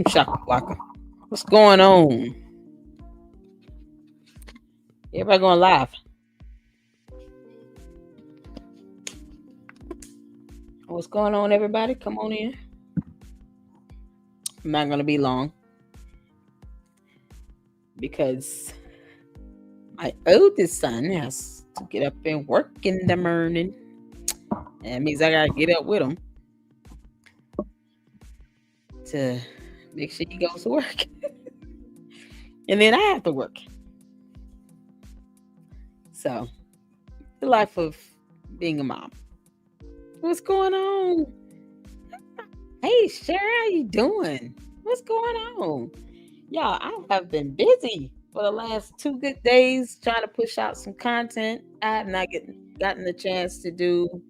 Shaka Waka. What's going on? Everybody going live. What's going on, everybody? Come on in. I'm not going to be long because my oldest son has to get up and work in the morning. That means I got to get up with him to make sure he goes to work. And then I have to work. So, the life of being a mom. What's going on? Hey, Sherry, how you doing? What's going on? Y'all, I have been busy for the last 2 good days trying to push out some content. I have not gotten the chance to do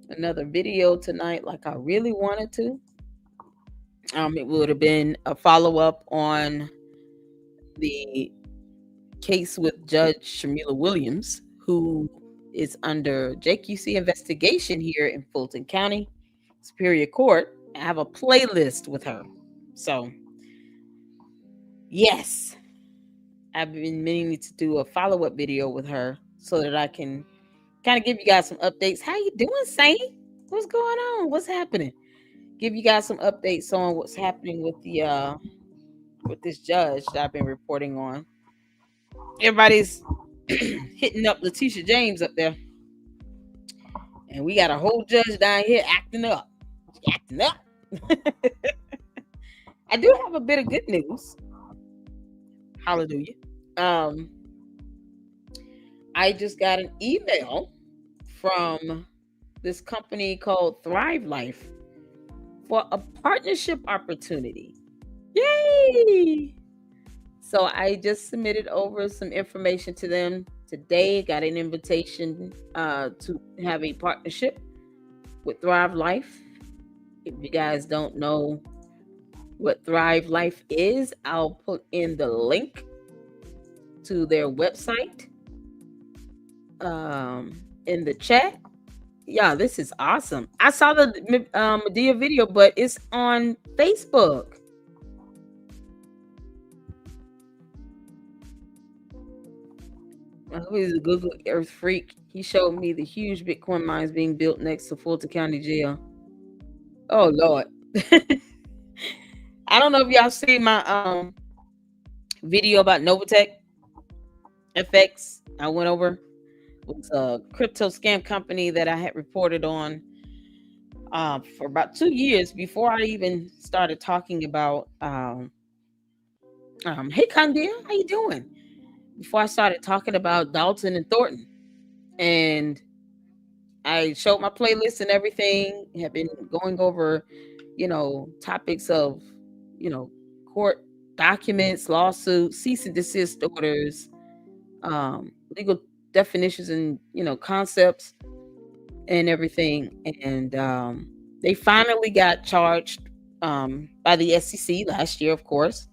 another video tonight like I really wanted to. It would have been a follow-up on the case with Judge Shamila Williams, who is under JQC investigation here in Fulton County Superior Court. I have a playlist with her. So, yes, I've been meaning to do a follow-up video with her so that I can kind of give you guys some updates. How you doing, Saint? What's going on? What's happening? Give you guys some updates on what's happening with the with this judge that I've been reporting on. Everybody's hitting up Letitia James up there. And we got a whole judge down here acting up. Acting up. I do have a bit of good news. Hallelujah. I just got an email from this company called Thrive Life for a partnership opportunity. Yay! So I just submitted over some information to them today. Got an invitation to have a partnership with Thrive Life. If you guys don't know what Thrive Life is, I'll put in the link to their website in the chat. Yeah, this is awesome. I saw the Medea video, but it's on Facebook. He's a Google Earth freak. He showed me the huge Bitcoin mines being built next to Fulton County Jail. Oh Lord. I don't know if y'all see my video about Novatech FX. I went over. It was a crypto scam company that I had reported on for about 2 years before I even started talking about hey Candia, how you doing? Before I started talking about Dalton and Thornton. And I showed my playlist and everything. Have been going over, topics of, court documents, lawsuits, cease and desist orders, legal definitions and, concepts and everything. And they finally got charged by the SEC last year, of course.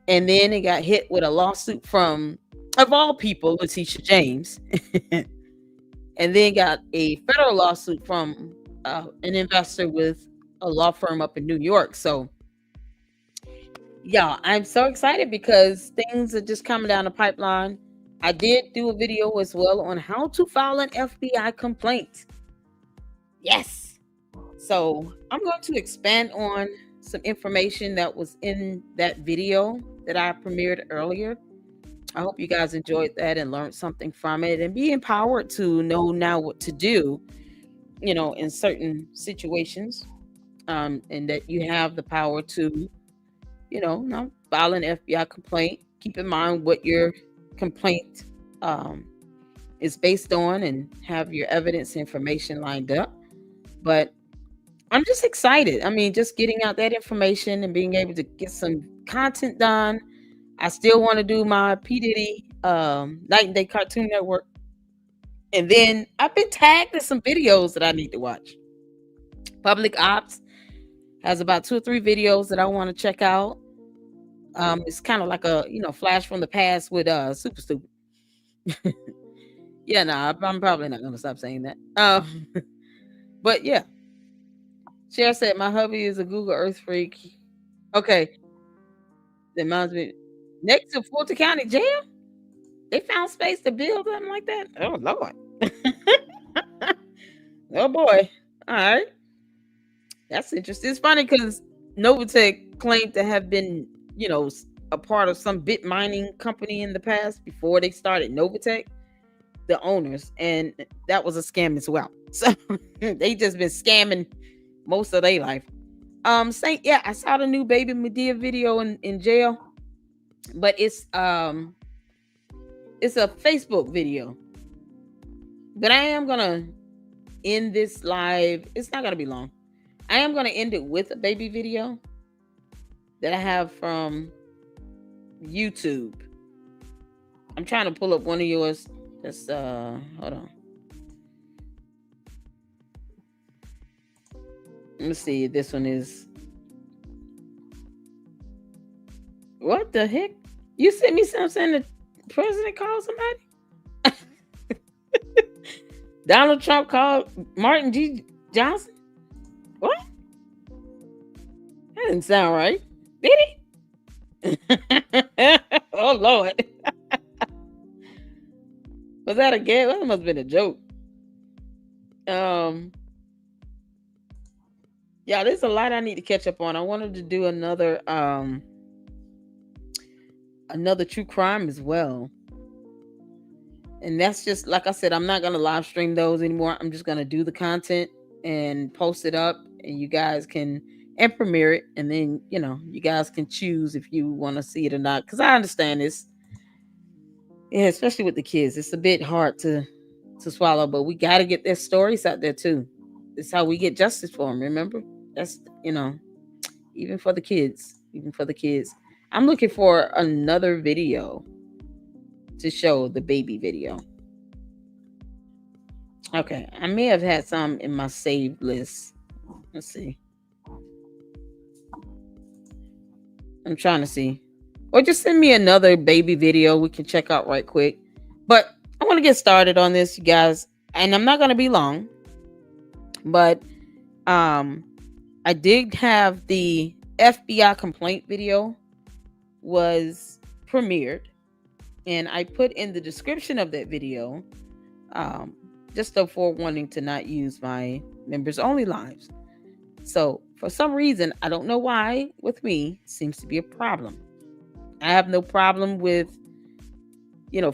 And then it got hit with a lawsuit from, of all people, Letitia James. And then got a federal lawsuit from an investor with a law firm up in New York. So, yeah, I'm so excited because things are just coming down the pipeline. I did do a video as well on how to file an FBI complaint. Yes. So I'm going to expand on some information that was in that video that I premiered earlier. I hope you guys enjoyed that and learned something from it and be empowered to know now what to do, in certain situations, and that you have the power to, now file an FBI complaint. Keep in mind what your complaint is based on and have your evidence information lined up. But I'm just excited. I mean, just getting out that information and being able to get some content done. I still want to do my P. Diddy Night and Day Cartoon Network. And then I've been tagged in some videos that I need to watch. Public Ops has about 2 or 3 videos that I want to check out. It's kind of like a, flash from the past with Super Stupid. Yeah, no, I'm probably not going to stop saying that. But yeah. Cher said, my hubby is a Google Earth freak. Okay, that reminds me. Next to Fulton County Jail, they found space to build something like that. Oh Lord. Oh boy. All right. That's interesting. It's funny because Novatech claimed to have been, a part of some bit mining company in the past before they started Novatech, the owners, and that was a scam as well. So they just been scamming most of their life. Saint, yeah, I saw the new Baby Medea video in jail, but it's a Facebook video. But I am gonna end this live. It's not gonna be long. I am gonna end it with a baby video that I have from YouTube. I'm trying to pull up one of yours. Just hold on. Let me see. This one is. What the heck? You sent me something saying the president called somebody? Donald Trump called Martin G. Johnson? What? That didn't sound right. Did he? Oh Lord. Was that a gag? That must have been a joke. Yeah, there's a lot I need to catch up on. I wanted to do another true crime as well. And that's just like I said, I'm not gonna live stream those anymore. I'm just gonna do the content and post it up, and you guys can and premiere it, and then you guys can choose if you want to see it or not. Because I understand this, yeah, especially with the kids, it's a bit hard to swallow. But we got to get their stories out there too. It's how we get justice for them. Remember, that's even for the kids, I'm looking for another video to show the baby video. Okay, I may have had some in my saved list. Let's see. I'm trying to see. Or just send me another baby video we can check out right quick. But I want to get started on this, you guys. And I'm not going to be long. But I did have the FBI complaint video was premiered. And I put in the description of that video just a forewarning to not use my members only lives. So for some reason, I don't know why, with me, seems to be a problem. I have no problem with,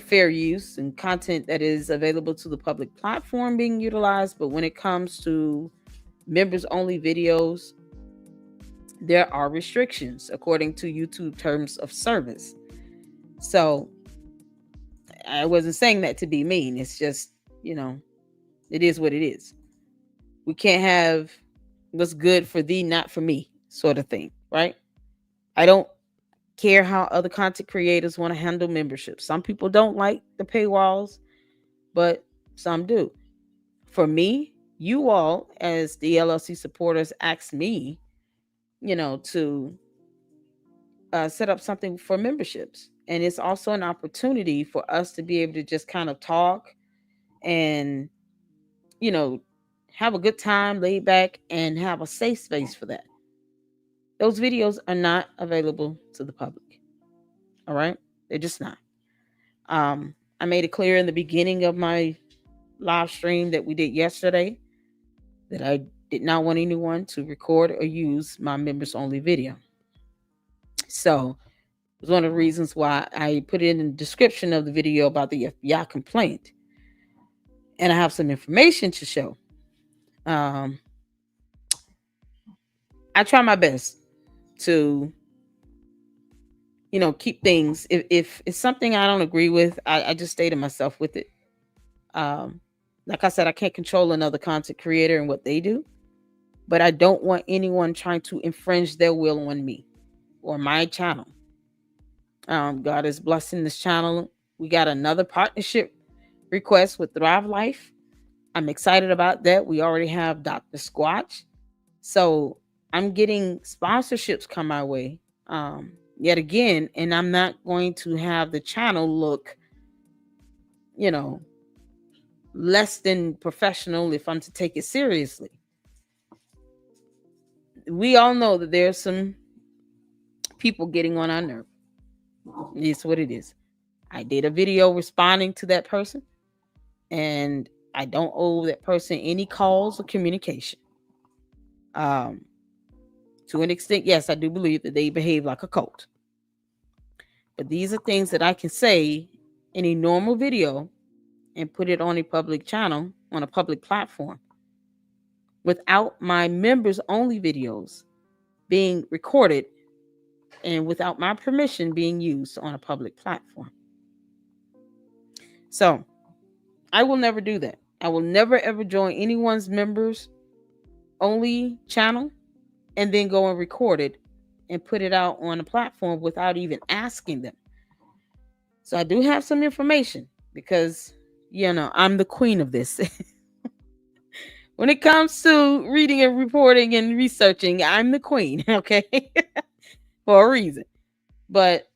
fair use and content that is available to the public platform being utilized. But when it comes to members only videos, there are restrictions according to YouTube terms of service. So I wasn't saying that to be mean. It's just, it is what it is. We can't have what's good for thee, not for me, sort of thing, right? I don't care how other content creators want to handle memberships. Some people don't like the paywalls, but some do. For me, you all, as the LLC supporters, asked me, to set up something for memberships. And it's also an opportunity for us to be able to just kind of talk and, have a good time, lay back, and have a safe space for that. Those videos are not available to the public. All right? They're just not. I made it clear in the beginning of my live stream that we did yesterday that I did not want anyone to record or use my members only video. So it was one of the reasons why I put it in the description of the video about the FBI complaint. And I have some information to show. I try my best to, keep things. If it's something I don't agree with, I just stay to myself with it. Like I said, I can't control another content creator and what they do, but I don't want anyone trying to infringe their will on me or my channel. God is blessing this channel. We got another partnership request with Thrive Life. I'm excited about that. We already have Dr. Squatch. So I'm getting sponsorships come my way yet again. And I'm not going to have the channel look, less than professional if I'm to take it seriously. We all know that there's some people getting on our nerve. It's what it is. I did a video responding to that person, and I don't owe that person any calls or communication. To an extent, yes, I do believe that they behave like a cult. But these are things that I can say in a normal video and put it on a public channel, on a public platform, without my members only videos being recorded and without my permission being used on a public platform. So I will never do that. I will never ever join anyone's members only channel and then go and record it and put it out on a platform without even asking them. So I do have some information because, I'm the queen of this. When it comes to reading and reporting and researching, I'm the queen, okay? For a reason. But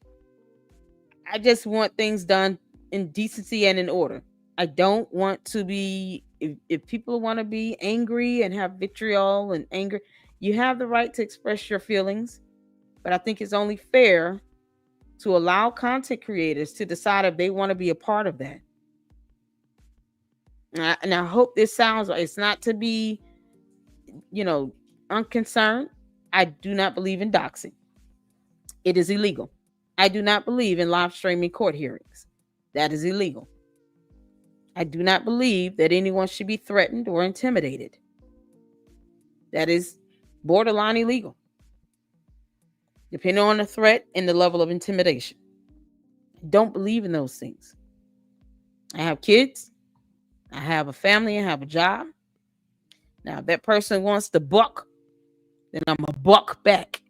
I just want things done in decency and in order. I don't want to be, if people want to be angry and have vitriol and anger, you have the right to express your feelings. But I think it's only fair to allow content creators to decide if they want to be a part of that. And I hope this sounds like it's not to be, unconcerned. I do not believe in doxing. It is illegal. I do not believe in live streaming court hearings. That is illegal. I do not believe that anyone should be threatened or intimidated. That is borderline illegal, depending on the threat and the level of intimidation. I don't believe in those things. I have kids. I have a family. I have a job. Now, if that person wants to buck, then I'm a buck back.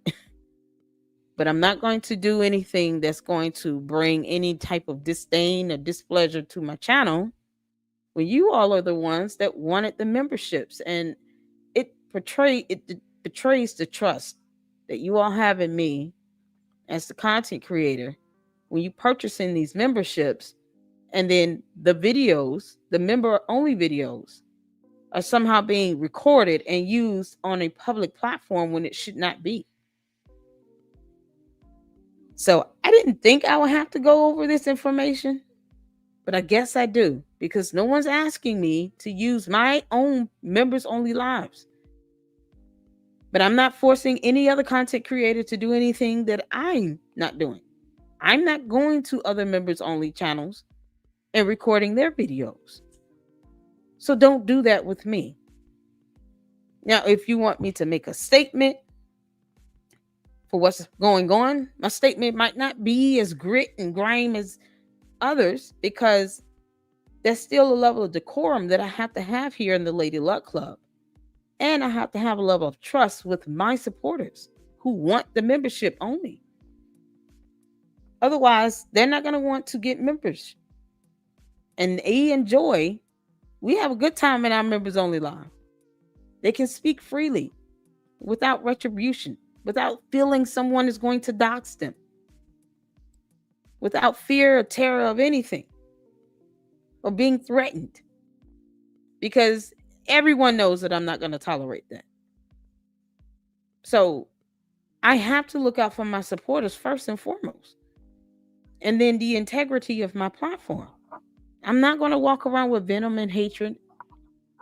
But I'm not going to do anything that's going to bring any type of disdain or displeasure to my channel when you all are the ones that wanted the memberships. And it betrays the trust that you all have in me as the content creator when you purchasing these memberships, and then the videos, the member only videos, are somehow being recorded and used on a public platform when it should not be. So I didn't think I would have to go over this information, but I guess I do, because no one's asking me to use my own members only lives. But I'm not forcing any other content creator to do anything that I'm not doing. I'm not going to other members only channels and recording their videos. So don't do that with me. Now, if you want me to make a statement for what's going on, my statement might not be as grit and grime as others, because there's still a level of decorum that I have to have here in the Lady Luck Club. And I have to have a level of trust with my supporters who want the membership only. Otherwise, they're not going to want to get members. And they enjoy, we have a good time in our members only live. They can speak freely without retribution, without feeling someone is going to dox them, without fear or terror of anything, or being threatened. Because everyone knows that I'm not going to tolerate that. So I have to look out for my supporters first and foremost. And then the integrity of my platform. I'm not going to walk around with venom and hatred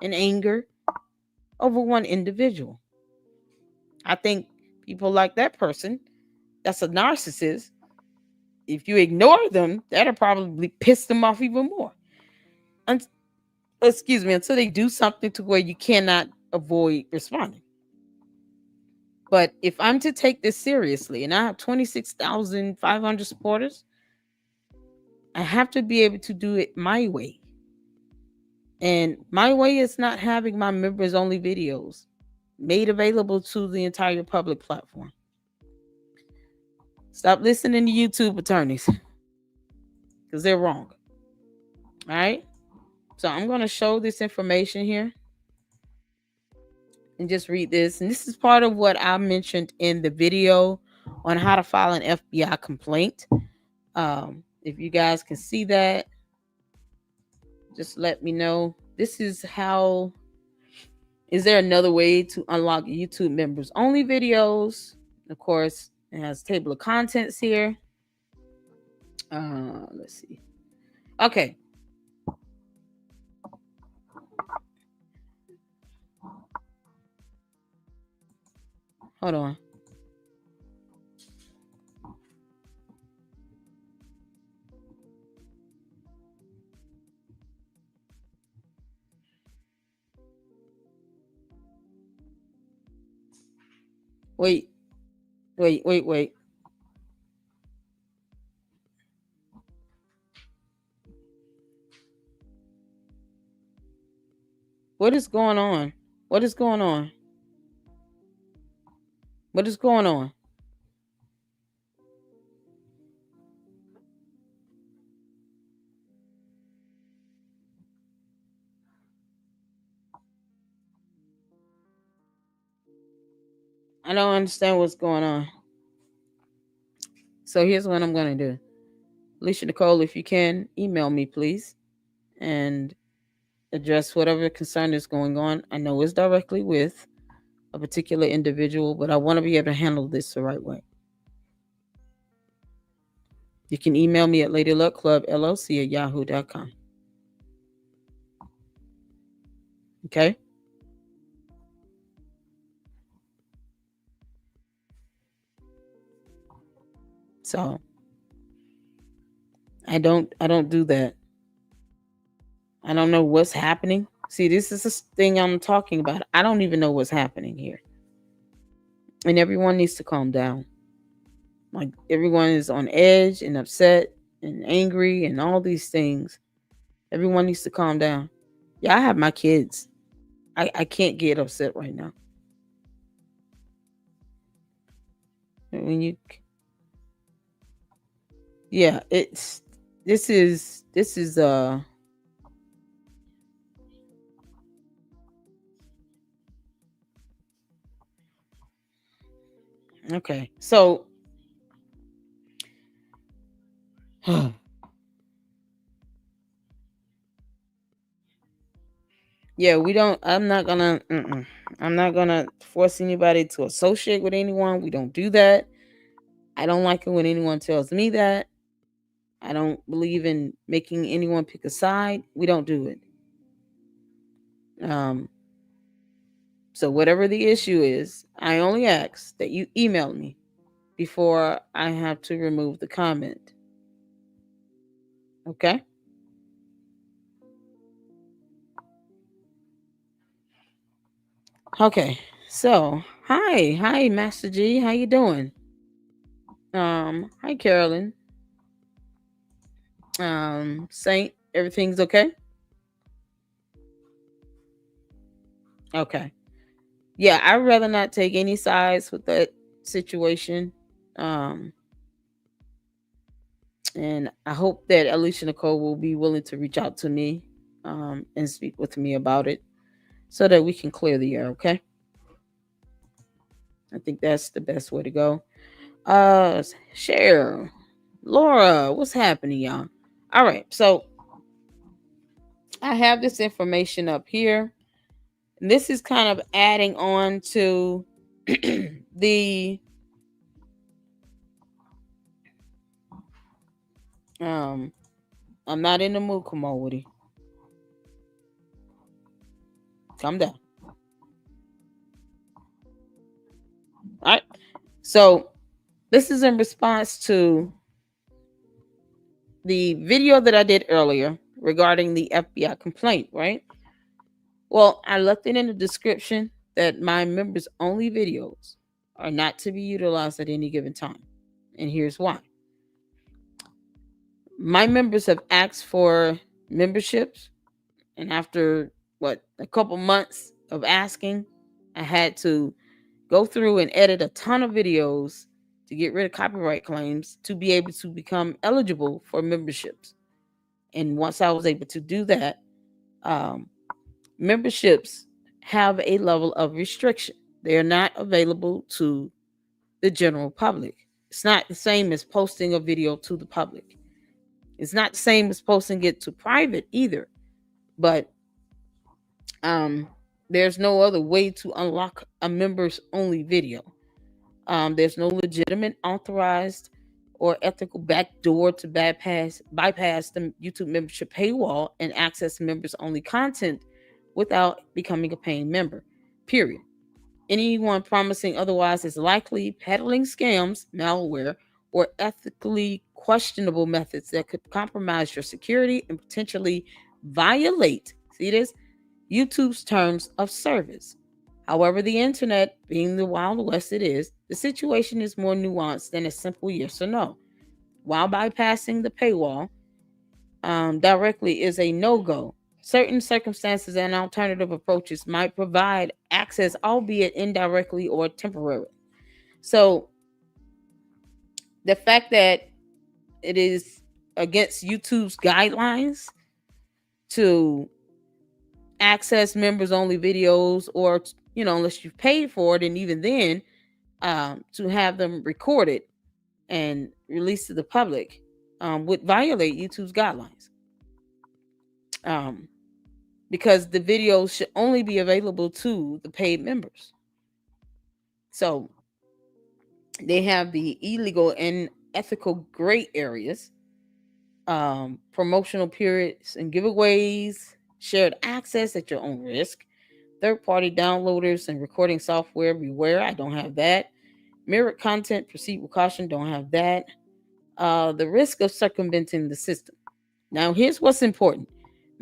and anger over one individual. I think people like that person, that's a narcissist. If you ignore them, that'll probably piss them off even more. Until they do something to where you cannot avoid responding. But if I'm to take this seriously, and I have 26,500 supporters, I have to be able to do it my way. And my way is not having my members only videos made available to the entire public platform. Stop listening to YouTube attorneys, because they're wrong. All right. So I'm going to show this information here and just read this. And this is part of what I mentioned in the video on how to file an FBI complaint. If you guys can see that, just let me know. This is how, is there another way to unlock YouTube members only videos? Of course, It has table of contents here. Let's see. Okay. Hold on. Wait. What is going on? What is going on? What is going on? I don't understand what's going on. So here's what I'm going to do. Alicia Nicole, if you can, email me, please, and address whatever concern is going on. I know it's directly with a particular individual, but I want to be able to handle this the right way. You can email me at ladyluckclubllc@yahoo.com. Okay? So I don't do that. I don't know what's happening. See, this is this thing I'm talking about. I don't even know what's happening here. And everyone needs to calm down. Like everyone is on edge and upset and angry and all these things. Everyone needs to calm down. Yeah, I have my kids. I can't get upset right now. When you Yeah, this is okay. So yeah, we don't I'm not gonna force anybody to associate with anyone. We don't do that. I don't like it when anyone tells me that. I don't believe in making anyone pick a side. We don't do it. So whatever the issue is, I only ask that you email me before I have to remove the comment. Okay? Okay. So, hi Master G, how you doing? Hi Carolyn. Saint, everything's okay? Okay. Yeah, I'd rather not take any sides with that situation. Um, and I hope that Alicia Nicole will be willing to reach out to me and speak with me about it so that we can clear the air, okay? I think that's the best way to go. Share. Laura, what's happening, y'all? All right, so I have this information up here. And this is kind of adding on to the I'm not in the mood, commodity. Calm down. All right. So this is in response to the video that I did earlier regarding the FBI complaint, right? Well, I left it in the description that my members only videos are not to be utilized at any given time. And here's why. My members have asked for memberships, and after a couple months of asking, I had to go through and edit a ton of videos to get rid of copyright claims to be able to become eligible for memberships. And once I was able to do that, memberships have a level of restriction. They are not available to the general public. It's not the same as posting a video to the public. It's not the same as posting it to private either. But there's no other way to unlock a members only video. There's no legitimate, authorized, or ethical backdoor to bypass the YouTube membership paywall and access members only content without becoming a paying member. Period. Anyone promising otherwise is likely peddling scams, malware, or ethically questionable methods that could compromise your security and potentially violate, see this, YouTube's terms of service. However, the internet, being the Wild West it is, the situation is more nuanced than a simple yes or no. While bypassing the paywall directly is a no go, certain circumstances and alternative approaches might provide access, albeit indirectly or temporarily. So, the fact that it is against YouTube's guidelines to access members only videos, or unless you've paid for it, and even then, to have them recorded and released to the public would violate YouTube's guidelines, because the videos should only be available to the paid members. So they have the illegal and ethical gray areas, promotional periods and giveaways, shared access at your own risk, third-party downloaders and recording software. Beware, I don't have that. Mirrored content, proceed with caution. Don't have that. The risk of circumventing the system. Now, here's what's important.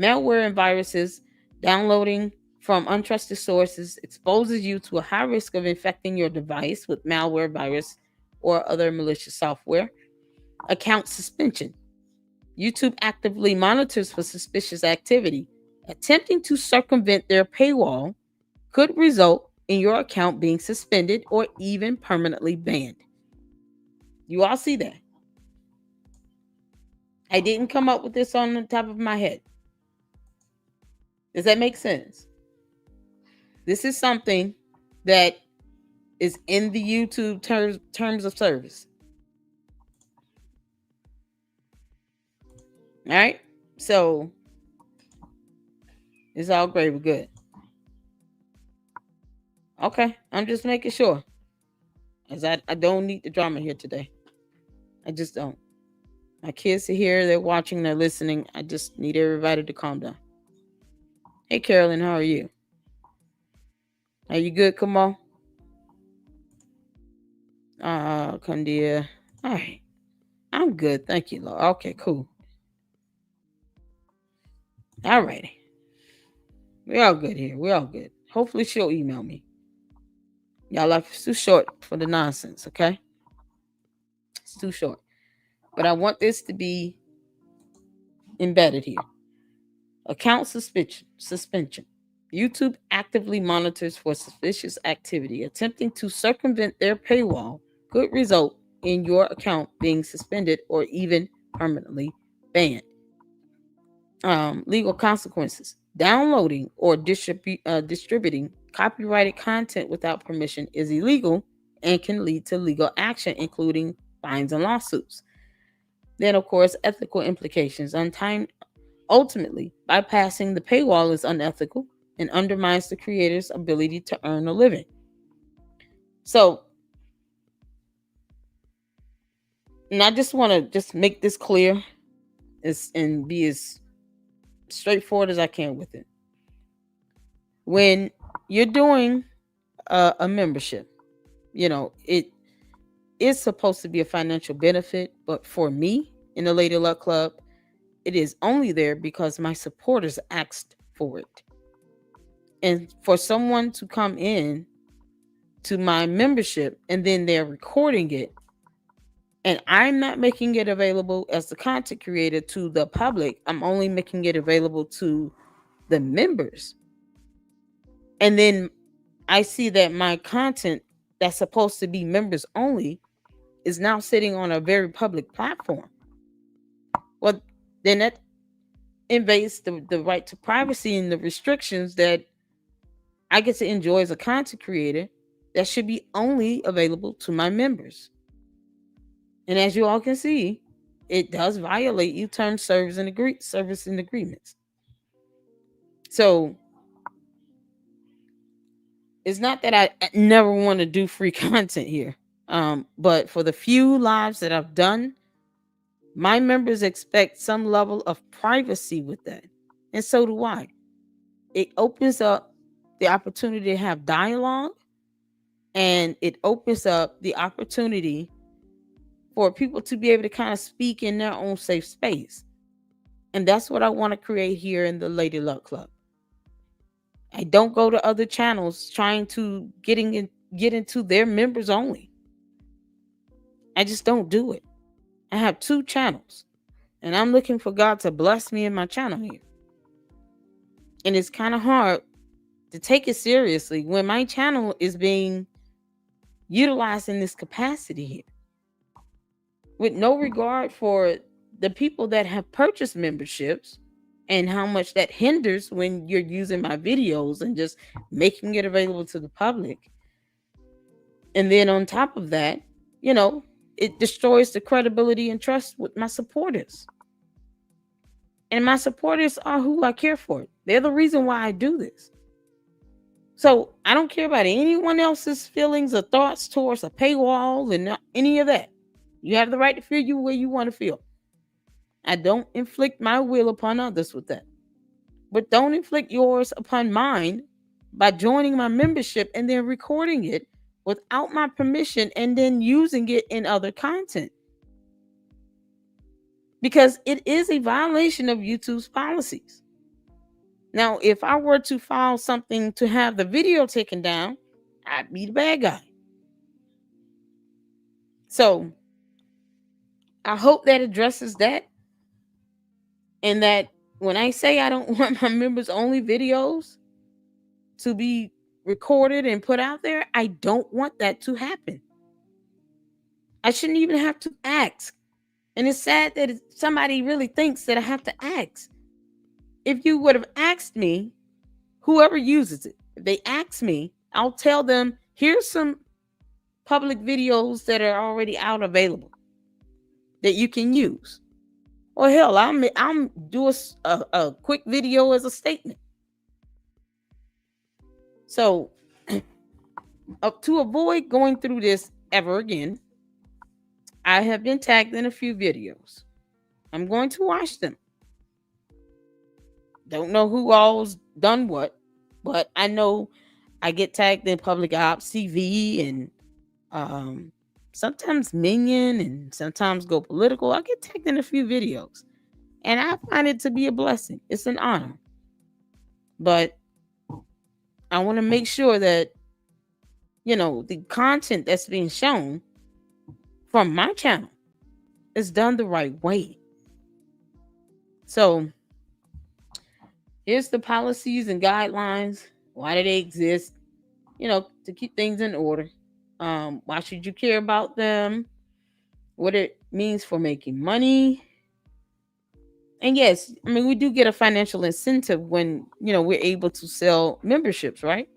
Malware and viruses downloading from untrusted sources exposes you to a high risk of infecting your device with malware, virus, or other malicious software. Account suspension. YouTube actively monitors for suspicious activity. Attempting to circumvent their paywall could result in your account being suspended or even permanently banned. You all see that? I didn't come up with this on the top of my head. Does that make sense? This is something that is in the YouTube terms of service. All right? So, it's all great. We're good. Okay, I'm just making sure. As I don't need the drama here today. I just don't. My kids are here. They're watching. They're listening. I just need everybody to calm down. Hey, Carolyn, how are you? Are you good, Kamal? Kandia. All right. I'm good. Thank you, Lord. Okay, cool. All righty. We're all good here. We're all good. Hopefully she'll email me. Y'all, life is too short for the nonsense, okay? It's too short. But I want this to be embedded here. Account suspension. YouTube actively monitors for suspicious activity. Attempting to circumvent their paywall could result in your account being suspended or even permanently banned. Legal consequences. Downloading or distributing copyrighted content without permission is illegal and can lead to legal action, including fines and lawsuits. Then, of course, ethical implications. Ultimately, bypassing the paywall is unethical and undermines the creator's ability to earn a living. So, and I just want to just make this clear and be as straightforward as I can with it. When you're doing a membership, it is supposed to be a financial benefit, but for me in the Lady Luck Club, it is only there because my supporters asked for it. And for someone to come in to my membership and then they're recording it, and I'm not making it available as the content creator to the public, I'm only making it available to the members. And then I see that my content that's supposed to be members only is now sitting on a very public platform. Well, then that invades the right to privacy and the restrictions that I get to enjoy as a content creator that should be only available to my members. And as you all can see, it does violate terms, service, and agreements. So it's not that I never want to do free content here. But for the few lives that I've done, my members expect some level of privacy with that. And so do I. It opens up the opportunity to have dialogue, and it opens up the opportunity for people to be able to kind of speak in their own safe space. And that's what I want to create here in the Lady Luck Club. I don't go to other channels trying to get into their members only. I just don't do it. I have 2 channels, and I'm looking for God to bless me in my channel here. And it's kind of hard to take it seriously when my channel is being utilized in this capacity here, with no regard for the people that have purchased memberships and how much that hinders when you're using my videos and just making it available to the public. And then on top of that, it destroys the credibility and trust with my supporters. And my supporters are who I care for. They're the reason why I do this. So I don't care about anyone else's feelings or thoughts towards a paywall and any of that. You have the right to feel you way you want to feel. I don't inflict my will upon others with that. But don't inflict yours upon mine by joining my membership and then recording it without my permission and then using it in other content. Because it is a violation of YouTube's policies. Now, if I were to file something to have the video taken down, I'd be the bad guy. So I hope that addresses that. And that when I say I don't want my members only videos to be recorded and put out there, I don't want that to happen. I shouldn't even have to ask. And it's sad that somebody really thinks that I have to ask. If you would have asked me, whoever uses it, if they ask me, I'll tell them, here's some public videos that are already out available that you can use. Or hell, I'm do a quick video as a statement. So to avoid going through this ever again, I have been tagged in a few videos. I'm going to watch them. Don't know who all's done what, but I know I get tagged in Public Ops CV and sometimes Minion and sometimes Go Political. I get tagged in a few videos, and I find it to be a blessing. It's an honor. But I want to make sure that, the content that's being shown from my channel is done the right way. So here's the policies and guidelines. Why do they exist? To keep things in order. Why should you care about them? What it means for making money. And yes, we do get a financial incentive when, we're able to sell memberships, right?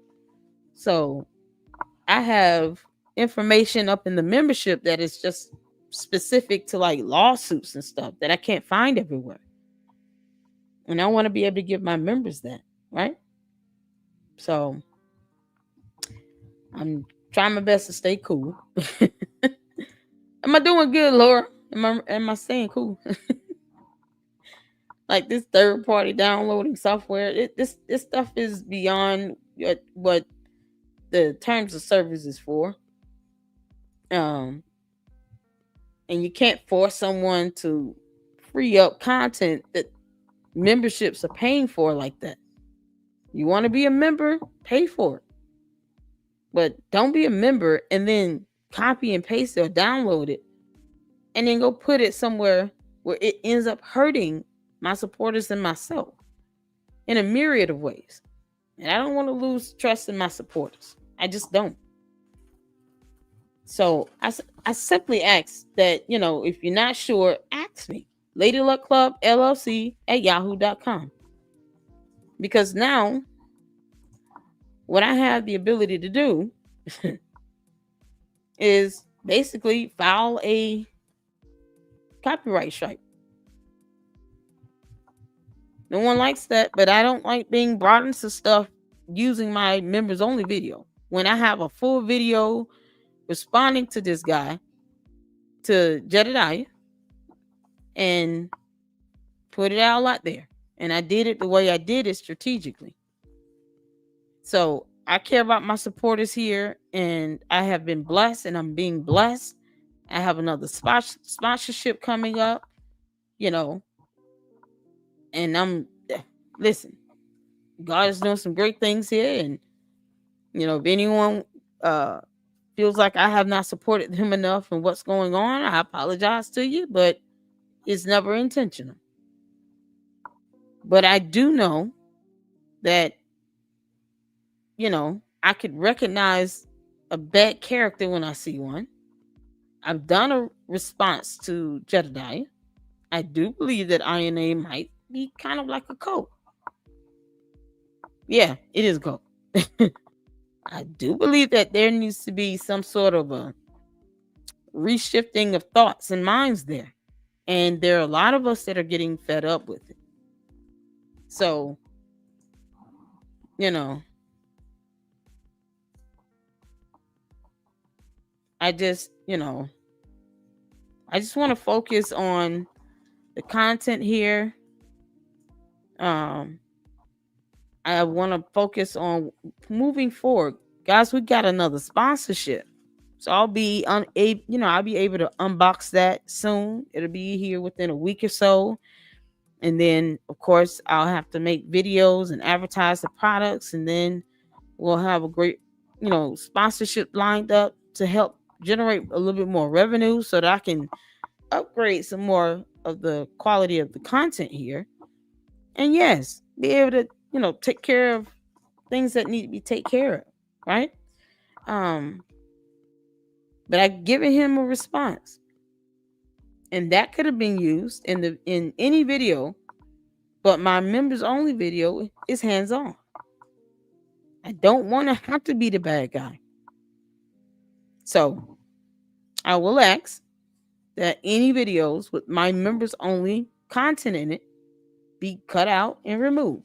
So I have information up in the membership that is just specific to like lawsuits and stuff that I can't find everywhere. And I want to be able to give my members that, right? So I'm trying my best to stay cool. Am I doing good, Laura? Am I staying cool? Like this third-party downloading software, this stuff is beyond what the terms of service is for. And you can't force someone to free up content that memberships are paying for like that. You want to be a member, pay for it. But don't be a member and then copy and paste it or download it and then go put it somewhere where it ends up hurting my supporters and myself in a myriad of ways. And I don't want to lose trust in my supporters. I just don't. So I simply ask that, if you're not sure, ask me. Lady Luck Club LLC at yahoo.com. Because now what I have the ability to do is basically file a copyright strike. No one likes that, but I don't like being brought into stuff using my members only video. When I have a full video responding to this guy, to Jedediah, and put it out there. And I did it the way I did it, strategically. So I care about my supporters here, and I have been blessed, and I'm being blessed. I have another sponsorship coming up, and listen, God is doing some great things here. And, if anyone feels like I have not supported him enough in what's going on, I apologize to you, but it's never intentional. But I do know that, I could recognize a bad character when I see one. I've done a response to Jedediah. I do believe that INA might be kind of like a cult. Yeah, it is a cult. I do believe that there needs to be some sort of a reshifting of thoughts and minds there. And there are a lot of us that are getting fed up with it. So, I just want to focus on the content here. I want to focus on moving forward. Guys, we got another sponsorship. So I'll be I'll be able to unbox that soon. It'll be here within a week or so. And then, of course, I'll have to make videos and advertise the products. And then we'll have a great, sponsorship lined up to help generate a little bit more revenue so that I can upgrade some more of the quality of the content here. And yes, be able to, take care of things that need to be taken care of. Right. But I've given him a response. And that could have been used in any video, but my members only video is hands-on. I don't want to have to be the bad guy. So I will ask that any videos with my members only content in it be cut out and removed.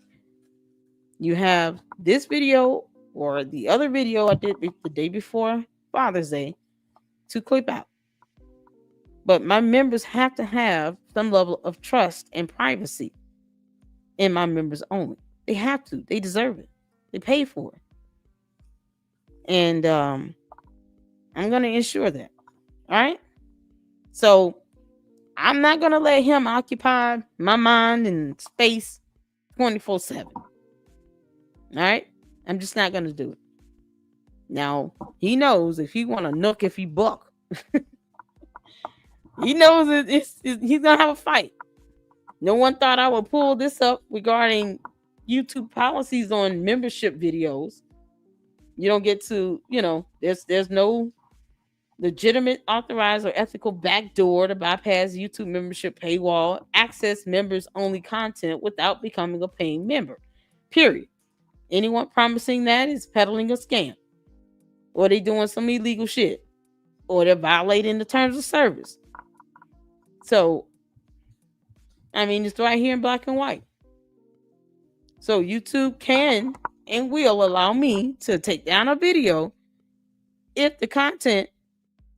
You have this video or the other video I did the day before Father's Day to clip out. But my members have to have some level of trust and privacy in my members only. They have to. They deserve it. They pay for it. And I'm going to ensure that. All right? So I'm not going to let him occupy my mind and space 24/7. All right? I'm just not going to do it. Now, he knows if he want to nook, if he buck, he knows he's going to have a fight. No one thought I would pull this up regarding YouTube policies on membership videos. You don't get to, there's no legitimate, authorized, or ethical backdoor to bypass YouTube membership paywall, access members only content without becoming a paying member. Period. Anyone promising that is peddling a scam, or they doing some illegal shit, or they're violating the terms of service. So, it's right here in black and white. So YouTube can and will allow me to take down a video if the content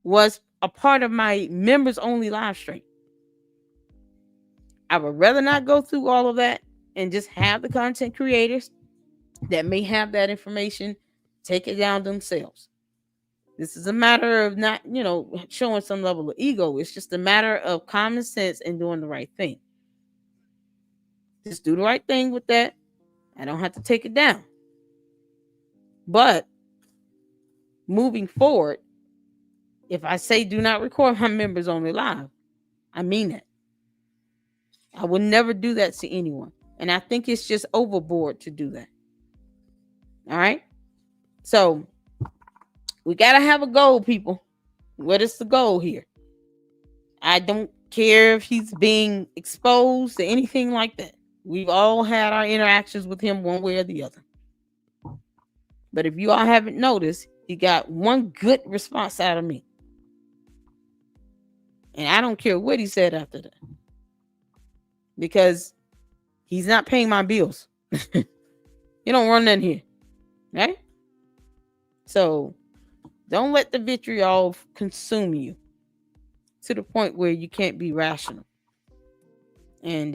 was a part of my members only live stream. I would rather not go through all of that and just have the content creators that may have that information take it down themselves. This is a matter of not, showing some level of ego. It's just a matter of common sense and doing the right thing. Just do the right thing with that. I don't have to take it down. But moving forward, if I say do not record my members only live, I mean it. I would never do that to anyone. And I think it's just overboard to do that. All right? So we got to have a goal, people. What is the goal here? I don't care if he's being exposed to anything like that. We've all had our interactions with him one way or the other. But if you all haven't noticed, he got one good response out of me. And I don't care what he said after that. Because he's not paying my bills. You don't run that here. Right? So Don't let the vitriol consume you to the point where you can't be rational. And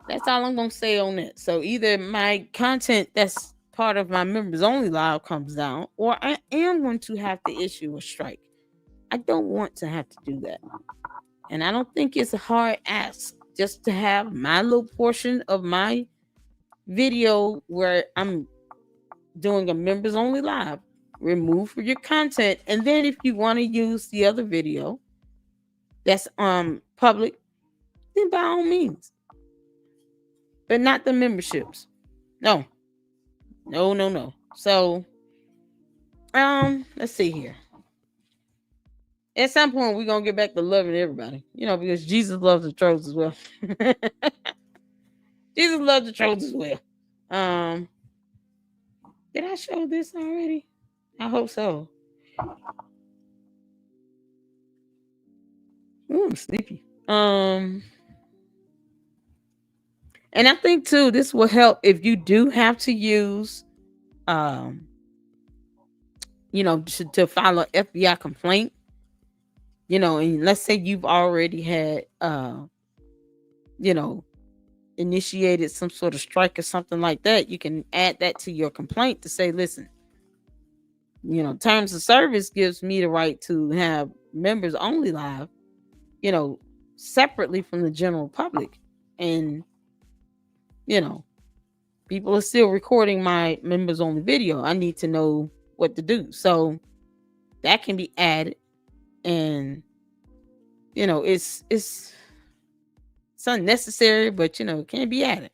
that's all I'm gonna say on it. So either my content that's part of my members only live comes down, or I am going to have to issue a strike. I don't want to have to do that. And I don't think it's a hard ask just to have my little portion of my video where I'm doing a members only live removed for your content. And then if you want to use the other video that's public, then by all means. But not the memberships. No. No. So let's see here. At some point we're gonna get back to loving everybody, because Jesus loves the trolls as well. Jesus loves the trolls as well. Did I show this already? I hope so. Ooh, I'm sleepy. And I think too, this will help if you do have to use, to file an FBI complaint. And let's say you've already had, initiated some sort of strike or something like that. You can add that to your complaint to say, listen, terms of service gives me the right to have members only live, separately from the general public. And, people are still recording my members only video. I need to know what to do. So that can be added. And, it's unnecessary, but, it can be added.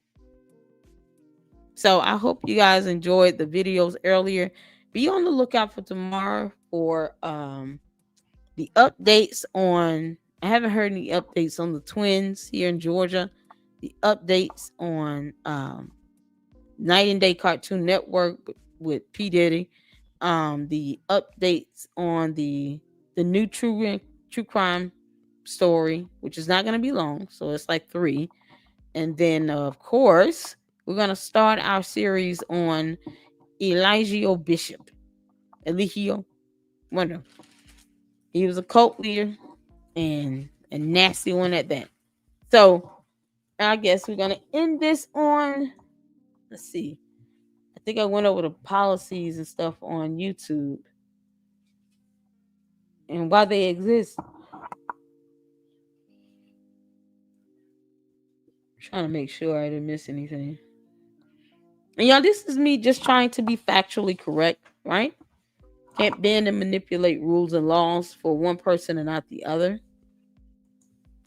So I hope you guys enjoyed the videos earlier. Be on the lookout for tomorrow for the updates on, I haven't heard any updates on the twins here in Georgia, the updates on Night and Day Cartoon Network with P. Diddy, the updates on the new true crime story, which is not going to be long, so it's like 3. And then of course we're going to start our series on Eligio Bishop. Eligio, wonder, he was a cult leader and a nasty one at that. So I guess we're going to end this on, let's see, I think I went over the policies and stuff on YouTube and why they exist. Trying to make sure I didn't miss anything. And y'all, this is me just trying to be factually correct, right? Can't bend and manipulate rules and laws for one person and not the other.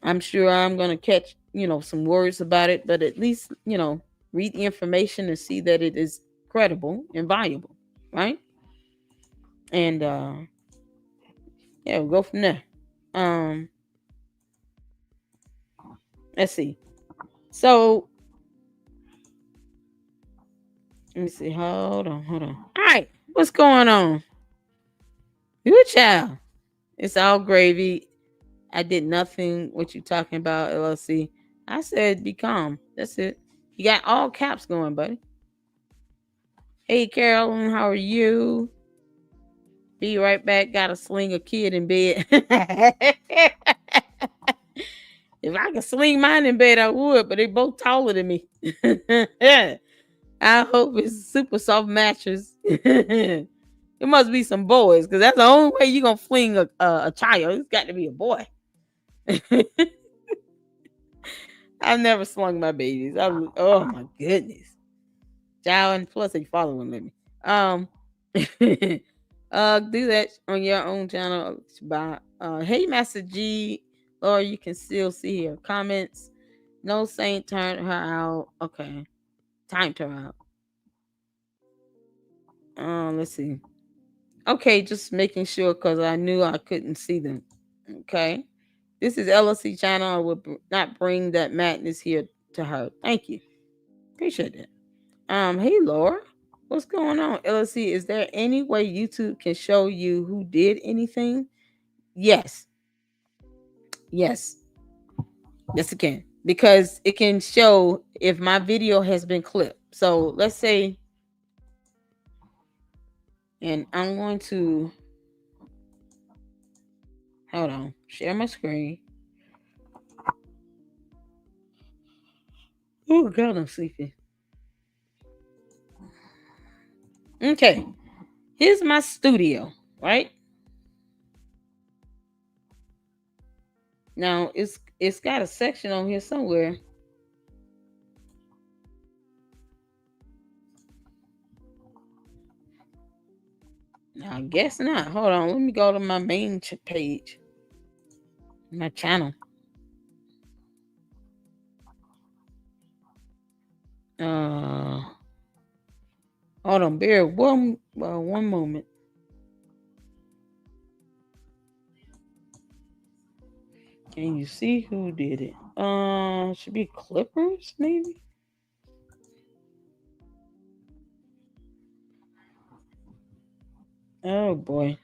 I'm sure I'm going to catch, some words about it, but at least, read the information and see that it is credible and valuable, right? And we'll go from there. Let's see. So let me see. Hold on. All right, what's going on? Good child. It's all gravy. I did nothing. What you talking about, LLC? I said be calm. That's it. You got all caps going, buddy. Hey, Carolyn, how are you? Be right back. Gotta sling a kid in bed. If I could sling mine in bed, I would, but they both taller than me. I hope it's super soft mattress. It must be some boys, because that's the only way you're going to fling a child. It's got to be a boy. I've never slung my babies. Oh, my goodness. Child, and plus they following me. Do that on your own channel. Hey, Master G, or you can still see her comments. No Saint turned her out. Okay. Timed her out. Let's see. Okay, just making sure because I knew I couldn't see them. Okay. This is LLC channel. I would not bring that madness here to her. Thank you. Appreciate that. Hey Laura. What's going on? LLC, is there any way YouTube can show you who did anything? Yes. Yes, it can. Because it can show if my video has been clipped. So let's say And I'm going to hold on, share my screen. Oh God, I'm sleepy. Okay, here's my studio, right? Now it's got a section on here somewhere. I guess not. Hold on, let me go to my main page, my channel. Hold on, bear one moment. Can you see who did it? Should be Clippers, maybe. Oh boy.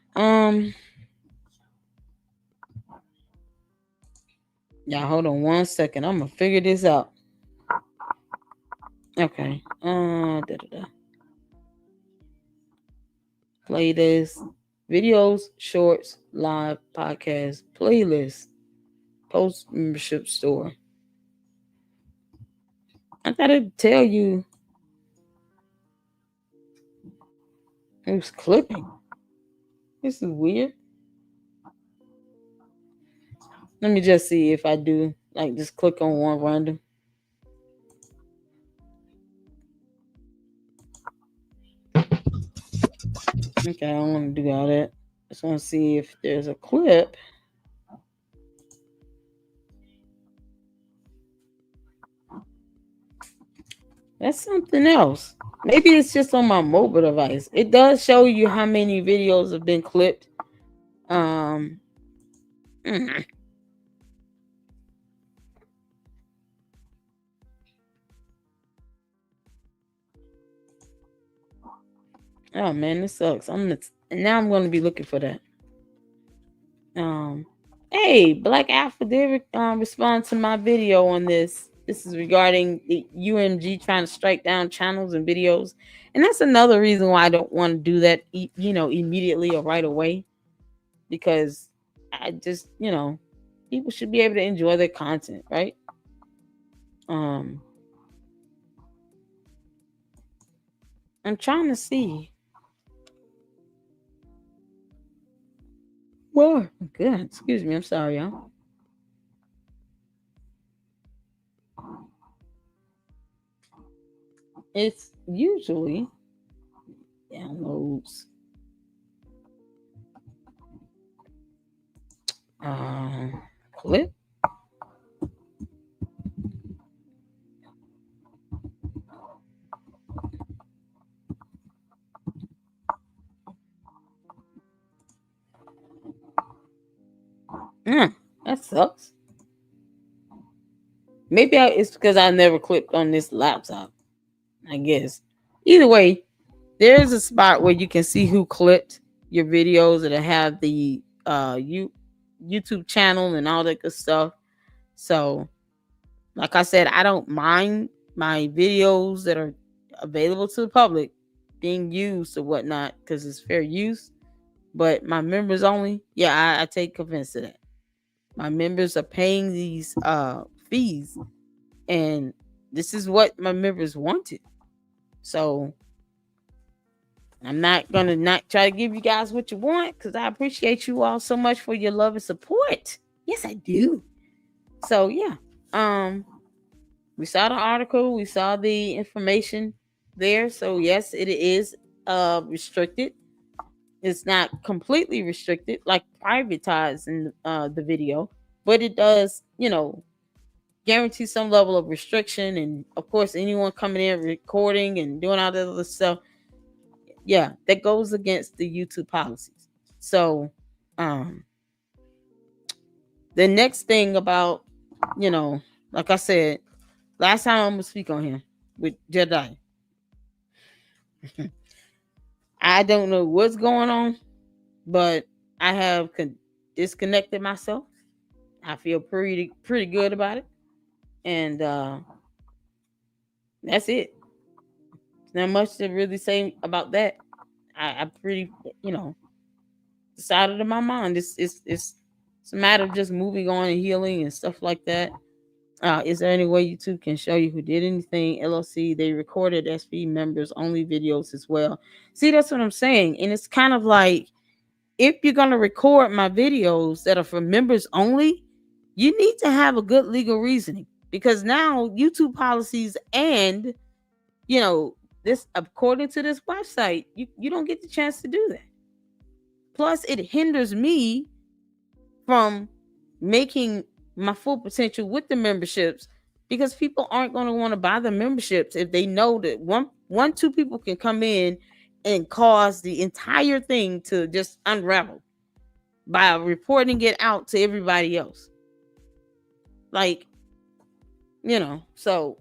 Yeah, hold on 1 second. I'm gonna figure this out. Okay. Play this. Videos, shorts, live, podcast, playlist, post membership store. I gotta tell you who's clipping. This is weird. Let me just see if I do like just click on one random. Okay, I don't want to do all that. Just want to see if there's a clip. That's something else. Maybe it's just on my mobile device. It does show you how many videos have been clipped. Mm. Oh man, this sucks. Now I'm going to be looking for that. Hey, Black Alpha did respond to my video on this. This is regarding the UMG trying to strike down channels and videos, and that's another reason why I don't want to do that. Immediately or right away, because I just people should be able to enjoy their content, right? I'm trying to see. Whoa, good. Excuse me. I'm sorry, y'all. It's usually downloads. Clip. That sucks. Maybe it's because I never clicked on this laptop. I guess. Either way, there's a spot where you can see who clipped your videos that have the YouTube channel and all that good stuff. So, like I said, I don't mind my videos that are available to the public being used or whatnot because it's fair use. But my members only, yeah, I take offense to that. My members are paying these fees, and this is what my members wanted. So I'm not gonna not try to give you guys what you want because I appreciate you all so much for your love and support. Yes, I do. So yeah, we saw the article, we saw the information there. So yes, it is restricted. It's not completely restricted, like privatizing the video, but it does, guarantee some level of restriction. And of course, anyone coming in recording and doing all that other stuff, yeah, that goes against the YouTube policies. So, the next thing about, like I said, last time I'm gonna speak on him with Jedi. I don't know what's going on, but I have disconnected myself. I feel pretty good about it, and that's it. There's not much to really say about that. I pretty, decided in my mind it's a matter of just moving on and healing and stuff like that. Is there any way YouTube can show you who did anything? LLC, they recorded SV members only videos as well. See, that's what I'm saying. And it's kind of like, if you're going to record my videos that are for members only, you need to have a good legal reasoning, because now YouTube policies and, this, according to this website, you don't get the chance to do that. Plus, it hinders me from making my full potential with the memberships, because people aren't going to want to buy the memberships if they know that two people can come in and cause the entire thing to just unravel by reporting it out to everybody else. Like, so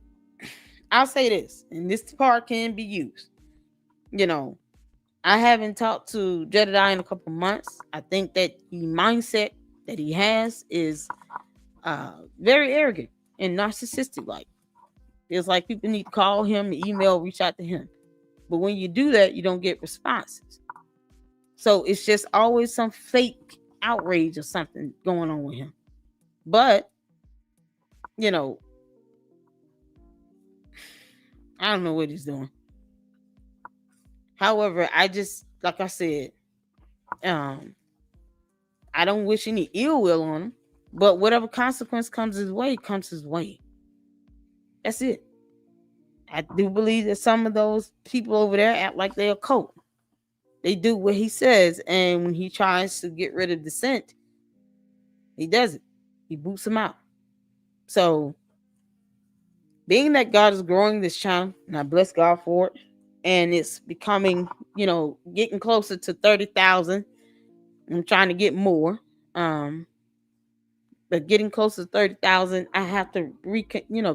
I'll say this, and this part can be used. I haven't talked to Jedediah in a couple months. I think that the mindset that he has is very arrogant and narcissistic. Like, it's like people need to call him, email, reach out to him. But when you do that, you don't get responses. So it's just always some fake outrage or something going on with him. But, I don't know what he's doing. However, I just, like I said, I don't wish any ill will on him. But whatever consequence comes his way, comes his way. That's it. I do believe that some of those people over there act like they're a cult. They do what he says, and when he tries to get rid of dissent, he does it. He boots him out. So, being that God is growing this channel, and I bless God for it, and it's becoming, getting closer to 30,000. I'm trying to get more. But getting closer to 30,000, I have to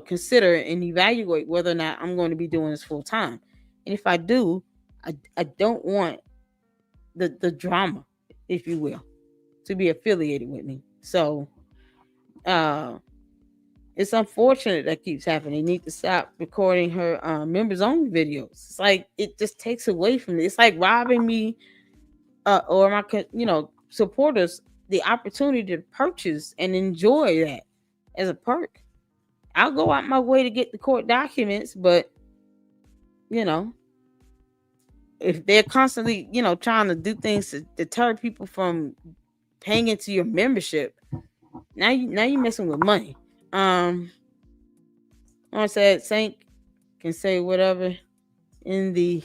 consider and evaluate whether or not I'm going to be doing this full time. And if I do, I don't want the drama, if you will, to be affiliated with me. So it's unfortunate that keeps happening. They need to stop recording her members only videos. It's like, it just takes away from it. It's like robbing me or my supporters the opportunity to purchase and enjoy that as a perk. I'll go out my way to get the court documents, but if they're constantly trying to do things to deter people from paying into your membership, now you're messing with money. I said Saint can say whatever she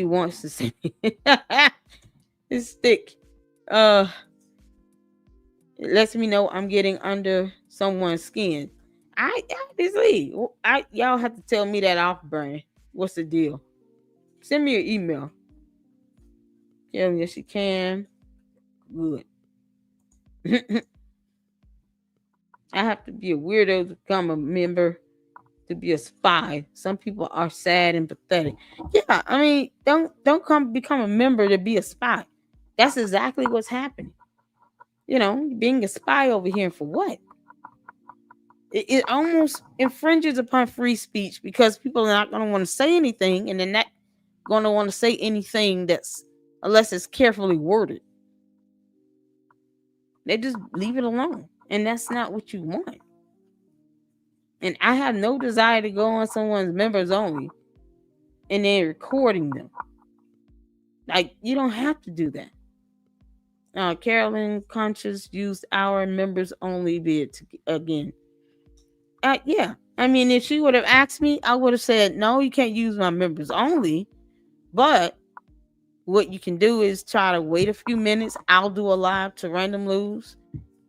wants to say. It's thick. It lets me know I'm getting under someone's skin. Obviously, y'all have to tell me that off brand. What's the deal? Send me an email. Tell me if you can. Good. I have to be a weirdo to become a member, to be a spy. Some people are sad and pathetic. Yeah, I mean, don't become a member to be a spy. That's exactly what's happening. Being a spy over here for what? It almost infringes upon free speech, because people are not going to want to say anything, and they're not going to want to say anything unless it's carefully worded. They just leave it alone, and that's not what you want. And I have no desire to go on someone's members only and then recording them. Like, you don't have to do that. Carolyn Conscious used our members only bid again. Yeah. I mean, if she would have asked me, I would have said, no, you can't use my members only. But what you can do is try to wait a few minutes. I'll do a live to random news,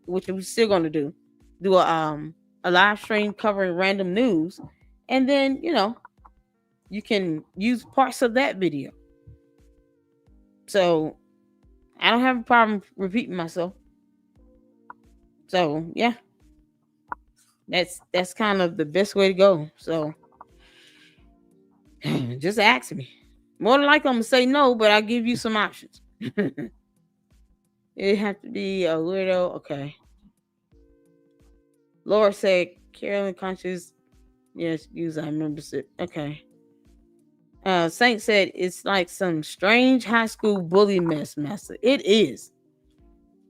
which we're still going to do. Do a live stream covering random news. And then, you can use parts of that video. So I don't have a problem repeating myself. So yeah, that's kind of the best way to go. So just ask me. More than likely I'm gonna say no, but I'll give you some options. It have to be a weirdo. Okay. Laura said Carolyn Conscious, yes, use our membership. Okay. Saint said it's like some strange high school bully mess, master. It is.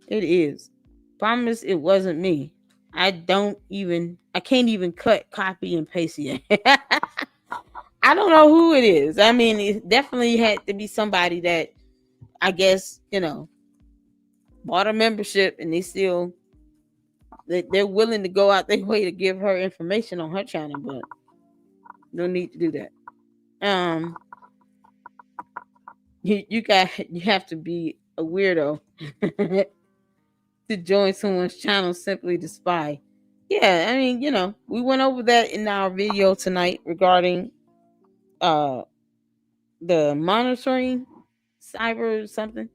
It is. Promise it wasn't me. I can't even cut, copy, and paste yet. I don't know who it is. I mean, it definitely had to be somebody that I guess, bought a membership and they're willing to go out their way to give her information on her channel, but no need to do that. You have to be a weirdo to join someone's channel simply to spy. Yeah, I mean, we went over that in our video tonight regarding the monitoring cyber something,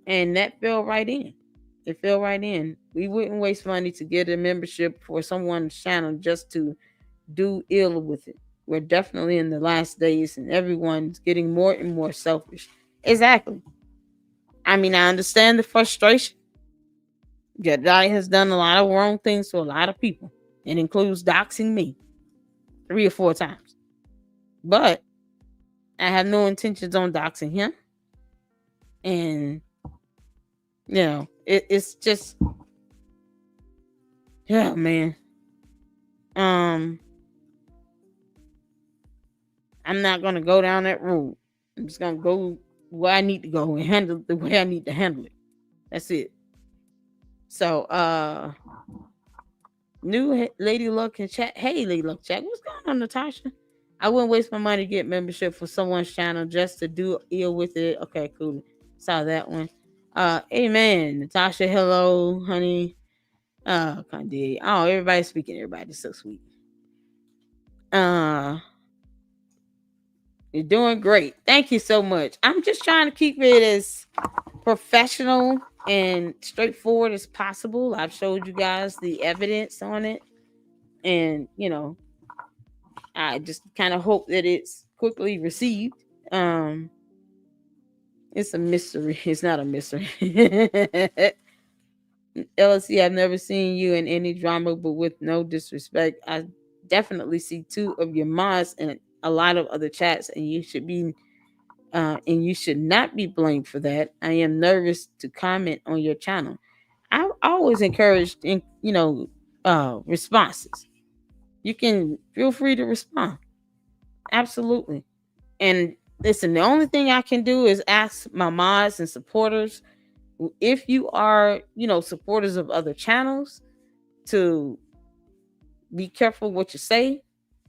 and that fell right in. It fell right in. We wouldn't waste money to get a membership for someone's channel just to do ill with it. We're definitely in the last days, and everyone's getting more and more selfish. Exactly. I mean, I understand the frustration. Jedi has done a lot of wrong things to a lot of people. It includes doxing me 3 or 4 times. But I have no intentions on doxing him. And, it's just, yeah, man. I'm not going to go down that road. I'm just going to go where I need to go and handle it the way I need to handle it. That's it. So, new Lady Luck in chat. Hey, Lady Luck chat. What's going on, Natasha? I wouldn't waste my money to get membership for someone's channel just to do ill with it. Okay, cool. Saw that one. Amen. Natasha, hello, honey. Kanye. Oh, everybody's speaking. Everybody's so sweet. You're doing great. Thank you so much. I'm just trying to keep it as professional and straightforward as possible. I've showed you guys the evidence on it, and I just kind of hope that it's quickly received. It's a mystery. It's not a mystery. LSC, I've never seen you in any drama, but with no disrespect, I definitely see 2 of your mods and a lot of other chats, and you should not be blamed for that. I am nervous to comment on your channel. I always encouraged responses. You can feel free to respond. Absolutely. And listen, the only thing I can do is ask my mods and supporters, if you are, supporters of other channels, to be careful what you say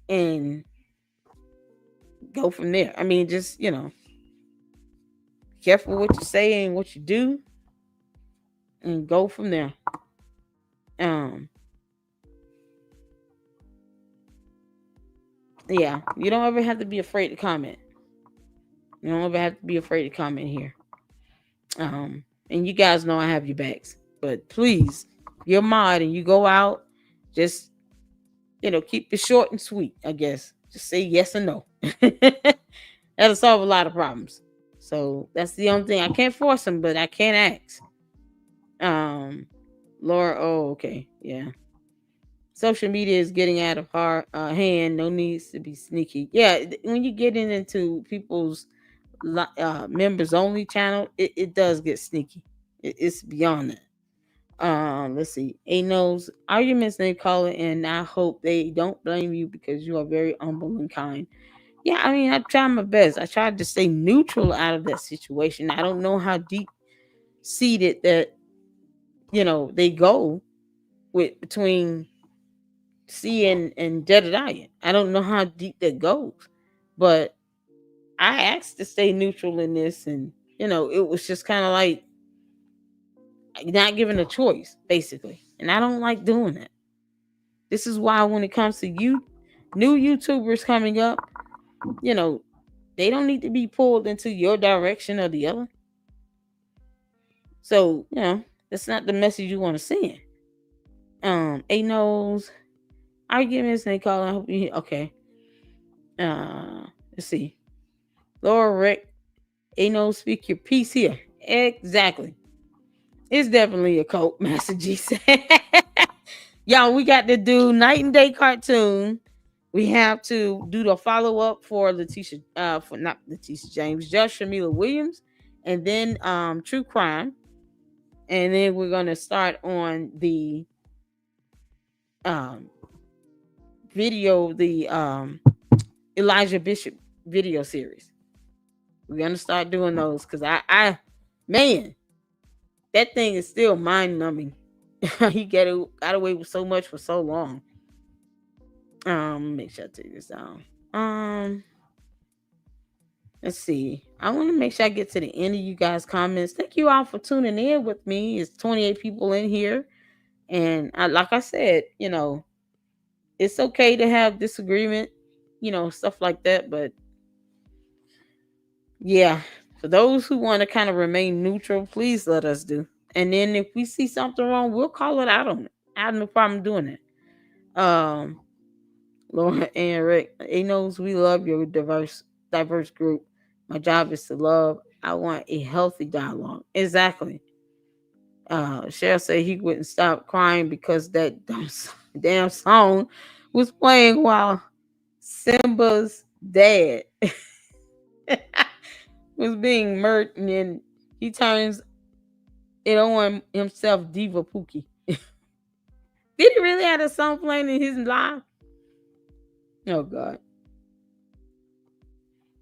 and go from there. I mean, just, careful what you say and what you do and go from there. Yeah, you don't ever have to be afraid to comment. You don't ever have to be afraid to comment here. And you guys know I have your backs. But please, if you're a mod and you go out, just, keep it short and sweet, I guess. Just say yes or no. That'll solve a lot of problems. So that's the only thing. I can't force them, but I can ask. Laura, oh, okay. Yeah. Social media is getting out of hand. No needs to be sneaky. Yeah, when you get into people's members only channel, it does get sneaky. It's beyond that. Let's see. A knows arguments name calling, and I hope they don't blame you because you are very humble and kind. Yeah, I mean, I try my best. I tried to stay neutral out of that situation. I don't know how deep seated that they go with between C and Jedediah. I don't know how deep that goes, but I asked to stay neutral in this, and it was just kind of like not given a choice, basically. And I don't like doing that. This is why when it comes to you, new YouTubers coming up, they don't need to be pulled into your direction or the other. So, that's not the message you want to send. A knows arguments they call. I hope you okay. Let's see. Laura Rick, A knows speak your piece here. Exactly. It's definitely a cult, Master G said. Y'all, we got to do night and day cartoon. We have to do the follow up for Letitia, for not Letitia James, Judge Shamila Williams, and then True Crime, and then we're gonna start on the um video, the Elijah Bishop video series. We're gonna start doing those because man, that thing is still mind numbing. He got away with so much for so long. Make sure I take this down. Let's see. I want to make sure I get to the end of you guys' comments. Thank you all for tuning in with me. It's 28 people in here, and like I said, it's okay to have disagreement, stuff like that. But yeah, for those who want to kind of remain neutral, please let us do. And then if we see something wrong, we'll call it out on it. I have no problem doing it. Laura and Rick, he knows we love your diverse group. My job is to love. I want a healthy dialogue. Exactly. Cheryl said he wouldn't stop crying because that damn song was playing while Simba's dad was being murdered, and then he turns it on himself, Diva Pookie. Did he really have a song playing in his live? Oh God.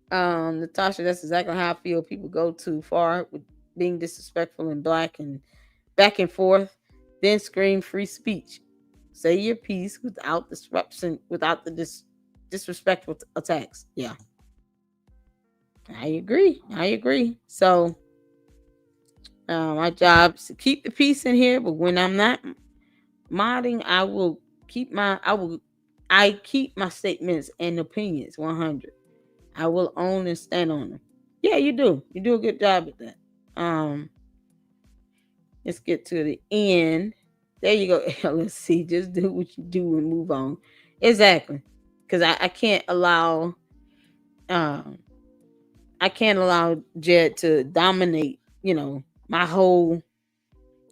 Natasha, that's exactly how I feel. People go too far with being disrespectful and black and back and forth, then scream free speech. Say your piece without disruption, without the disrespectful attacks. Yeah. I agree. So my job is to keep the peace in here, but when I'm not modding, I keep my statements and opinions 100. I will own and stand on them. Yeah, you do. You do a good job at that. Let's get to the end. There you go. Let's see. Just do what you do and move on. Exactly. Because I can't allow Jed to dominate, my whole.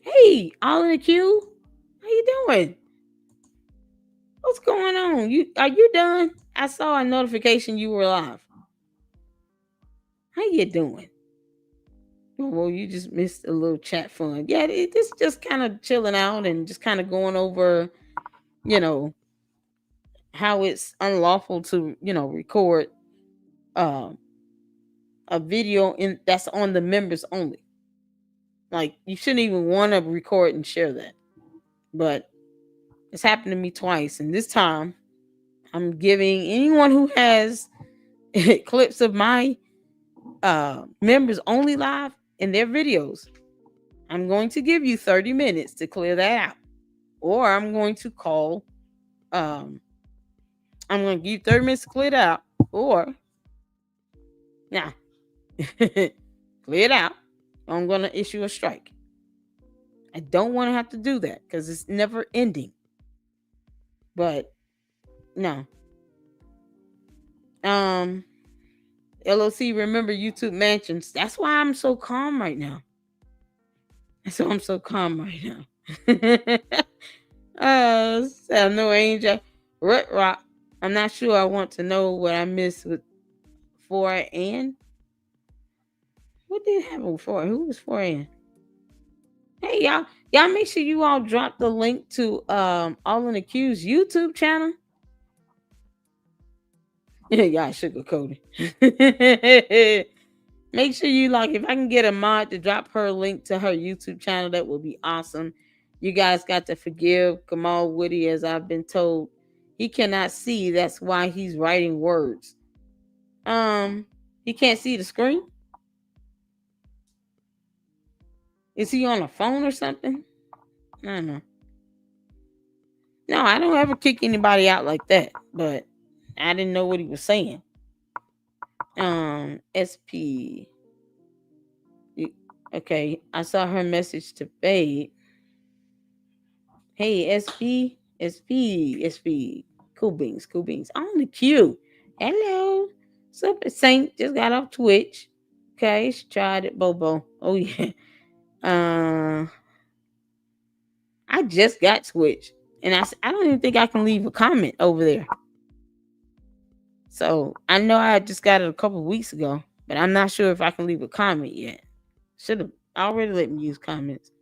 Hey, all in the queue. How you doing? What's going on? Are you done? I saw a notification you were live. How you doing? Well, you just missed a little chat fun. Yeah, this just kind of chilling out and just kind of going over, how it's unlawful to, record a video that's on the members only. Like, you shouldn't even want to record and share that. But it's happened to me twice, and this time I'm giving anyone who has clips of my members only live in their videos, I'm going to give you 30 minutes to clear that out. Or I'm going to call, I'm going to give you 30 minutes to clear it out. Or, nah, clear it out. I'm going to issue a strike. I don't want to have to do that because it's never ending. But, no. LOC, remember YouTube Mansions. That's why I'm so calm right now. So no angel. Rut Rock. I'm not sure. I want to know what I missed with 4N. What did happen with 4? Who was 4N? Hey y'all make sure you all drop the link to All in the Q's YouTube channel. Y'all sugarcoated. Make sure you if I can get a mod to drop her link to her YouTube channel, that would be awesome. You guys got to forgive Kamal Woody, as I've been told. He cannot see. That's why he's writing words. He can't see the screen. Is he on a phone or something? I don't know. No, I don't ever kick anybody out like that, but I didn't know what he was saying. SP. Okay, I saw her message to Fade. Hey, SP. Cool beans. On the queue. Hello. Super Saint just got off Twitch. Okay, she tried it, Bobo. Oh yeah. I just got Twitch, and I don't even think I can leave a comment over there. So I know I just got it a couple of weeks ago, but I'm not sure if I can leave a comment yet. Should have already let me use comments.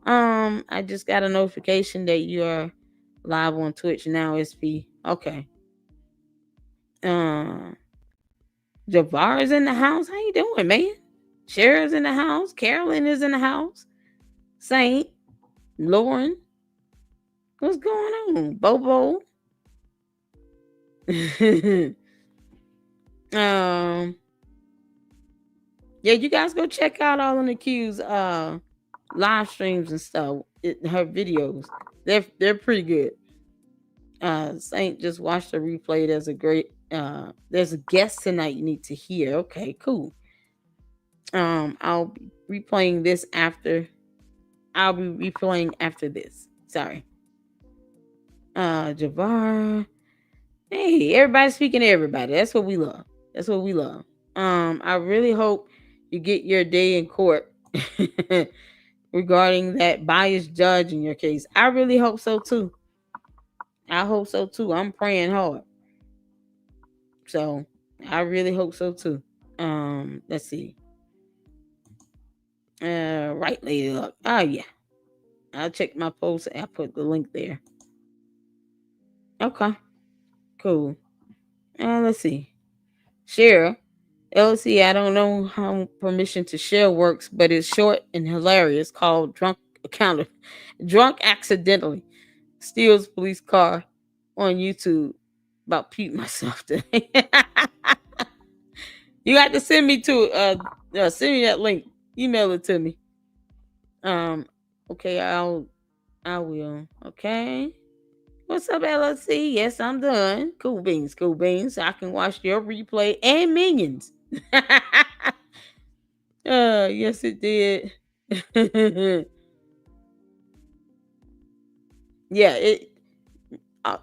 I just got a notification that you are live on Twitch now, SP. Okay. Javar is in the house. How you doing, man? Cher's in the house. Carolyn is in the house. Saint, Lauren, what's going on? Bobo. Yeah, you guys go check out all of the Q's live streams and stuff. Her videos. They're pretty good. Saint just watched the replay. There's a guest tonight you need to hear. Okay, cool. I'll be replaying this after. I'll be replaying after this. Sorry. Javar. Hey, everybody speaking to everybody. That's what we love. That's what we love. I really hope you get your day in court regarding that biased judge in your case. I really hope so too. I hope so too. I'm praying hard. So I really hope so too. Let's see. Right, lady luck. Oh yeah. I'll check my post. I'll put the link there. Okay. Cool. Let's see. Share. LC, I don't know how permission to share works, but it's short and hilarious called Drunk Accidentally Steals Police Car on YouTube. About Pete myself today. You got to send me send me that link. Email it to me. Okay, I will. Okay. What's up, LLC? Yes, I'm done. Cool beans. So I can watch your replay and Minions. Yes, it did. Yeah,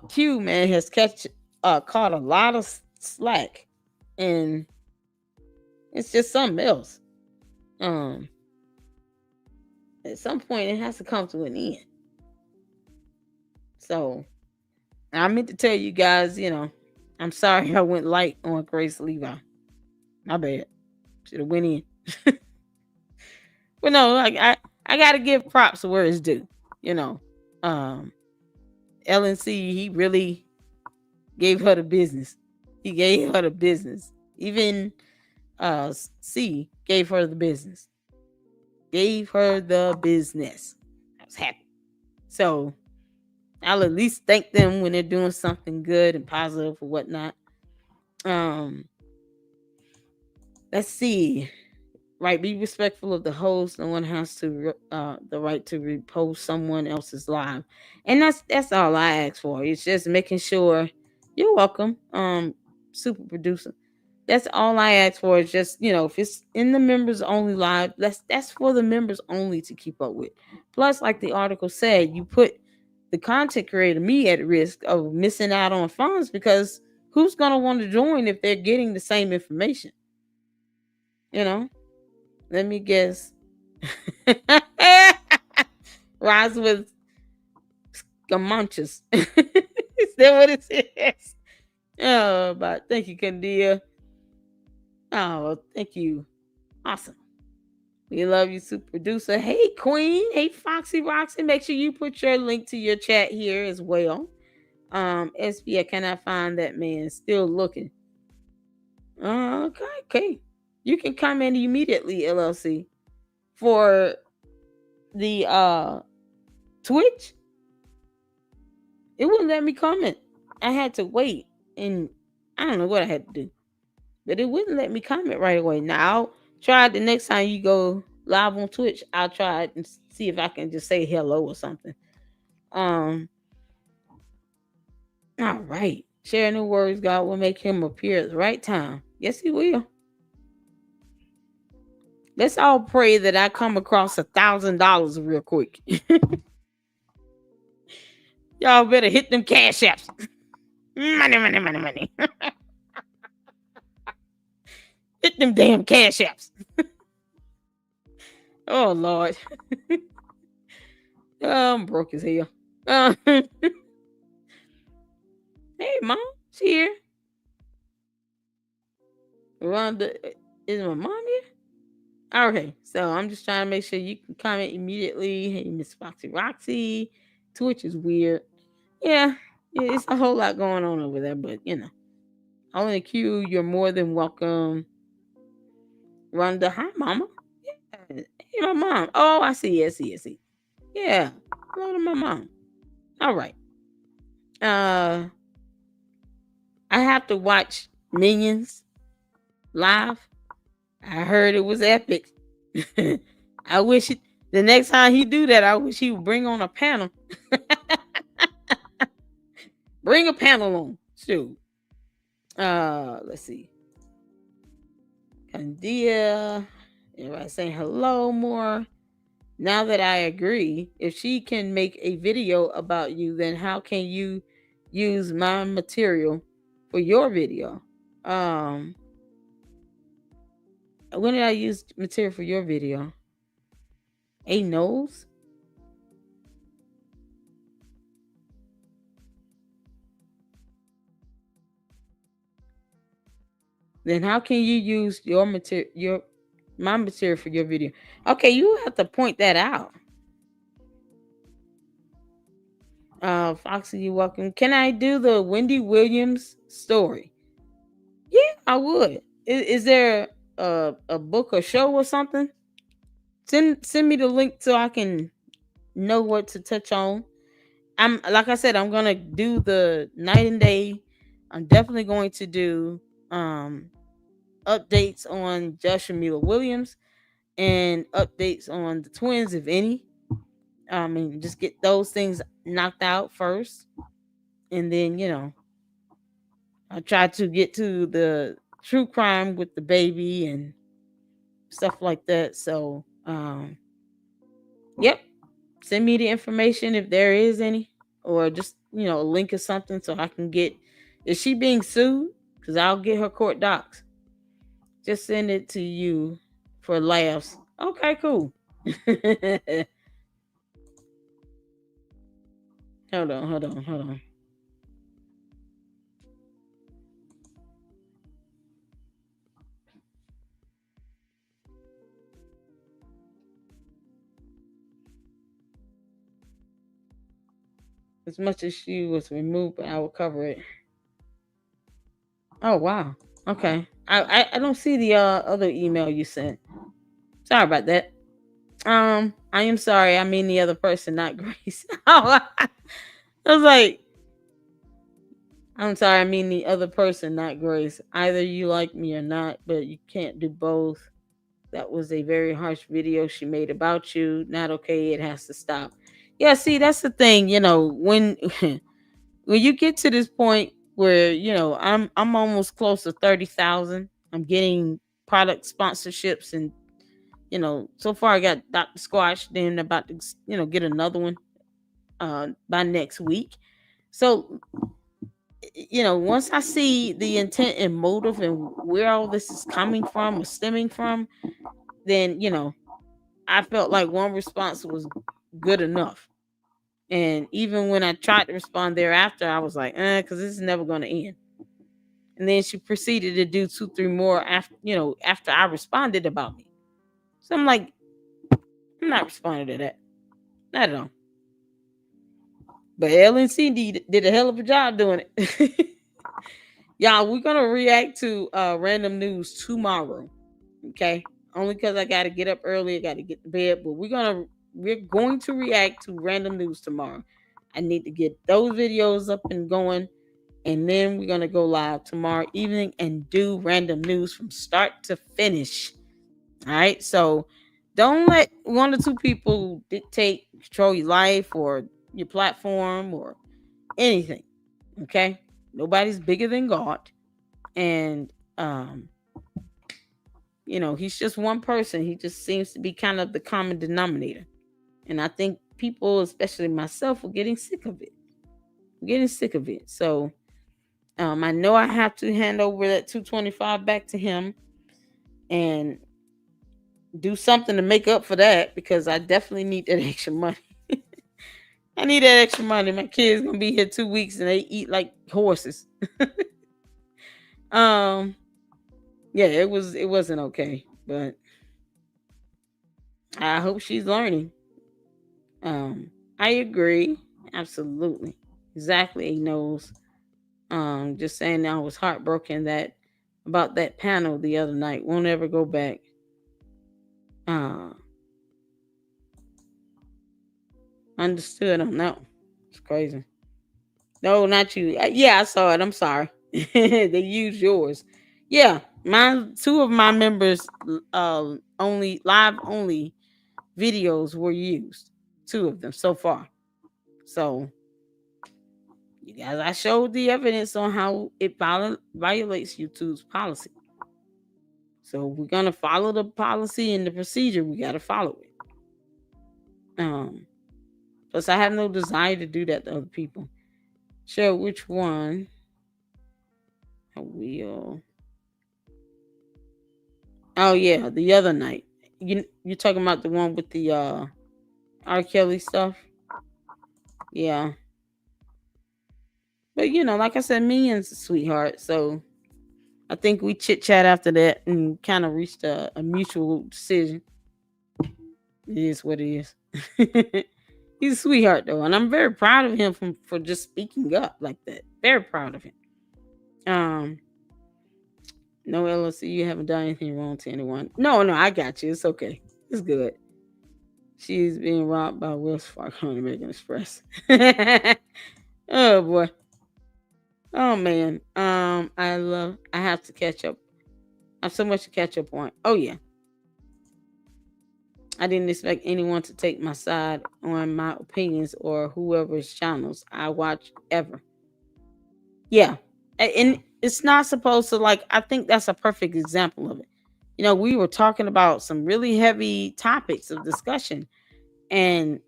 Q man has caught a lot of slack, and it's just something else. At some point, it has to come to an end. So, I meant to tell you guys, I'm sorry I went light on Grace Levi. My bad. Should have went in. But no, I gotta give props where it's due. LNC, he really gave her the business. He gave her the business. Even C gave her the business. I was happy. So I'll at least thank them when they're doing something good and positive or whatnot. Let's see. Right, be respectful of the host. No one has to the right to repost someone else's live, and that's all I ask for. It's just making sure. You're welcome, super producer. That's all I ask for. Is just if it's in the members only live, that's for the members only to keep up with. Plus, like the article said, you put the content creator, me, at risk of missing out on funds because who's gonna want to join if they're getting the same information? Let me guess. Rise with Gamanches. Is that what it is? Oh, but thank you, Candia. Oh, thank you. Awesome. We love you, super producer. Hey, Queen. Hey, Foxy Roxy. Make sure you put your link to your chat here as well. SB, I cannot find that man. Still looking. Okay. You can comment immediately, LLC. For the Twitch, it wouldn't let me comment. I had to wait, and I don't know what I had to do, but it wouldn't let me comment right away. Now I'll try it the next time you go live on Twitch. I'll try it and see if I can just say hello or something. All right. Sharing the words, God will make him appear at the right time. Yes, he will. Let's all pray that I come across $1,000 real quick. Y'all better hit them cash apps. Money. Hit them damn cash apps. Oh, Lord. I'm broke as hell. Hey, Mom. She here. Rhonda, is my mom here? Okay, so I'm just trying to make sure you can comment immediately. Hey, Miss Foxy Roxy. Twitch is weird. Yeah, it's a whole lot going on over there, but all in the queue, you're more than welcome. Rhonda, hi, mama. Yeah. Hey, my mom. Oh, I see. I see. Yeah. Hello to my mom. All right. I have to watch Minions live. I heard it was epic. I wish the next time he do that, I wish he would bring on a panel. Bring a panel on. Shoot. Let's see. Candia. Everybody saying hello more. Now that I agree, if she can make a video about you, then how can you use my material for your video? When did I use material for your video? A knows? Then how can you use your material, my material for your video? Okay, you have to point that out. Foxy, you welcome. Can I do the Wendy Williams story? Yeah, I would. Is there a book or show or something? Send me the link so I can know what to touch on. I'm like I said, I'm gonna do the night and day. I'm definitely going to do updates on Joshua Miller Williams and updates on the twins, if any. And just get those things knocked out first, and then I try to get to the true crime with the baby and stuff like that. So, yep, send me the information if there is any, or just a link or something so I can get. Is she being sued? Because I'll get her court docs. Just send it to you for laughs. Okay, cool. Hold on. As much as she was removed, but I will cover it. Oh wow. Okay. I don't see the other email you sent. Sorry about that. I am sorry. I mean the other person, not Grace. Oh, I was like, I'm sorry. I mean the other person, not Grace. Either you like me or not, but you can't do both. That was a very harsh video she made about you. Not okay. It has to stop. Yeah. See, that's the thing. When when you get to this point where I'm almost close to 30,000. I'm getting product sponsorships, and so far I got Dr. Squash. Then about to get another one by next week. So once I see the intent and motive and where all this is coming from or stemming from, then I felt like one response was good enough. And even when I tried to respond thereafter, I was like, because this is never going to end. And then she proceeded to do 2-3 more after I responded about me. So I'm like, I'm not responding to that. Not at all. But LNC did a hell of a job doing it. Y'all, we're gonna react to random news tomorrow. Okay. Only because I gotta get up early, I gotta get to bed. But we're going to react to random news tomorrow. I need to get those videos up and going. And then we're gonna go live tomorrow evening and do random news from start to finish. All right. So don't let one or two people dictate, control your life or your platform or anything. Okay. Nobody's bigger than God. And he's just one person. He just seems to be kind of the common denominator. And I think people, especially myself, are getting sick of it. So I know I have to hand over that 225 back to him and do something to make up for that, because I definitely need that extra money. I need that extra money. My kids gonna be here 2 weeks and they eat like horses. Yeah, it wasn't okay, but I hope she's learning. I agree. Absolutely. Exactly. He knows. Just saying I was heartbroken that about that panel the other night. Won't ever go back. Uh Understood on that one. It's crazy. No, not you. Yeah, I saw it. I'm sorry. They used yours. Yeah, mine. Two of my members, only live only videos were used. Two of them so far. So you guys, I showed the evidence on how it violates YouTube's policy. So we're gonna follow the policy and the procedure. We gotta follow it. Um, Plus I have no desire to do that to other people. Sure, which one? I will. Oh yeah, the other night. You talking about the one with the R. Kelly stuff? Yeah. But like I said, Minion's a sweetheart. So I think we chit chat after that and kind of reached a mutual decision. It is what it is. He's a sweetheart though, and I'm very proud of him for just speaking up like that. Very proud of him. Um, no LLC, you haven't done anything wrong to anyone. No, I got you. It's okay. It's good. She's being robbed by Wells Fargo and American Express. Oh boy. Oh man. I have to catch up. I have so much to catch up on. Oh yeah. I didn't expect anyone to take my side on my opinions or whoever's channels I watch ever. Yeah. And it's not supposed to, like, I think that's a perfect example of it. We were talking about some really heavy topics of discussion, and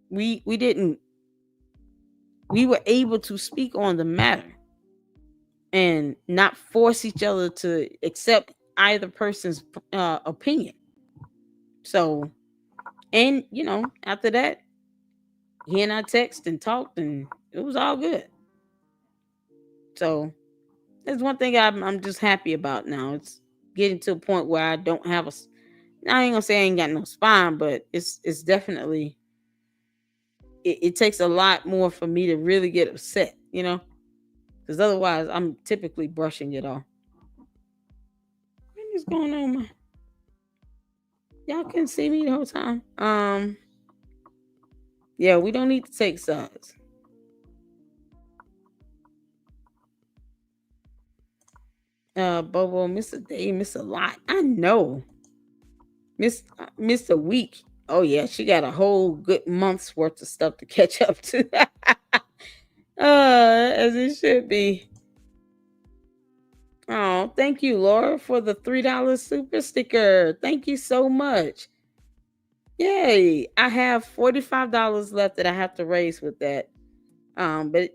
we didn't we were able to speak on the matter and not force each other to accept either person's opinion. So, and after that, he and I texted and talked, and it was all good. So that's one thing I'm just happy about now. It's getting to a point where I don't have I ain't gonna say I ain't got no spine, but it's definitely, it takes a lot more for me to really get upset, because otherwise I'm typically brushing it off. What is going on? Y'all couldn't see me the whole time. Yeah, we don't need to take sides. Bobo, miss a day, miss a lot. I know. Miss a week. Oh yeah, she got a whole good month's worth of stuff to catch up to. As it should be. Oh, thank you, Laura, for the $3 super sticker. Thank you so much. Yay! I have $45 left that I have to raise with that. But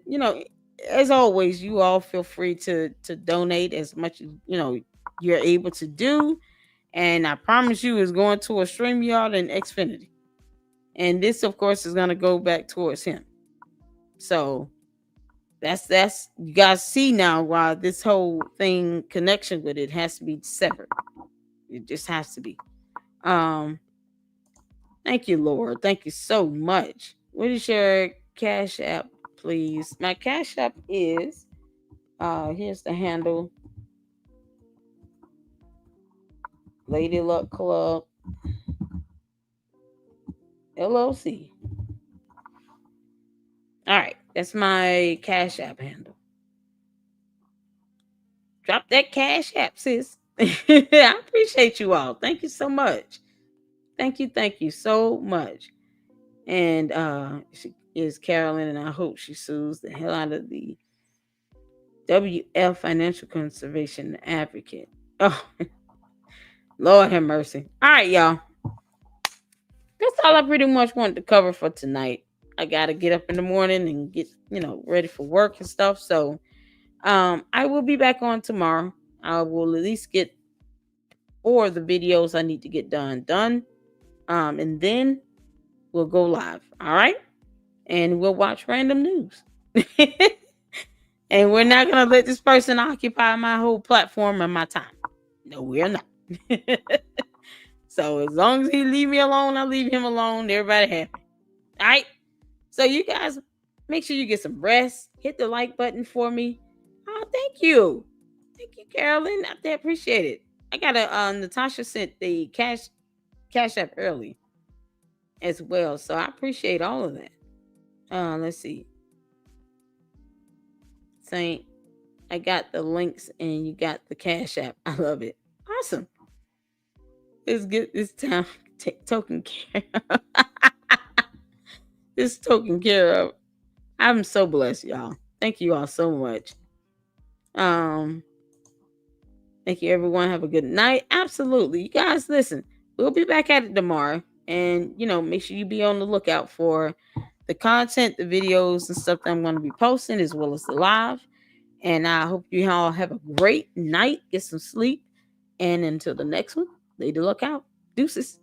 as always, you all feel free to donate as much as you're able to do. And I promise you, it's going to a StreamYard and Xfinity. And this, of course, is going to go back towards him. So that's you guys see now why this whole thing connection with it has to be severed. It just has to be. Thank you, Laura. Thank you so much. What is your Cash App, please? My Cash App is here's the handle. Lady Luck Club LLC. All right, that's my Cash App handle. Drop that Cash App, sis. I appreciate you all. Thank you so much. Thank you so much. And she is Carolyn, and I hope she sues the hell out of the WF Financial Conservation Advocate. Oh, Lord have mercy. All right, y'all. That's all I pretty much wanted to cover for tonight. I gotta get up in the morning and get ready for work and stuff. So I will be back on tomorrow. I will at least get 4 of the videos I need to get done. And then we'll go live. All right. And we'll watch random news. And we're not going to let this person occupy my whole platform and my time. No, we're not. So as long as he leave me alone, I'll leave him alone. Everybody happy. All right. So you guys, make sure you get some rest. Hit the like button for me. Oh, thank you. Thank you, Carolyn. I appreciate it. I got a Natasha sent the cash app early as well. So I appreciate all of that. Let's see. Saint, I got the links and you got the cash app. I love it. Awesome. Let's get this time taken care of. This taken care of. I'm so blessed, y'all. Thank you all so much. Thank you, everyone. Have a good night. Absolutely. You guys, listen, we'll be back at it tomorrow. And, make sure you be on the lookout for the content, the videos, and stuff that I'm going to be posting, as well as the live. And I hope you all have a great night. Get some sleep. And until the next one, lady, look out. Deuces.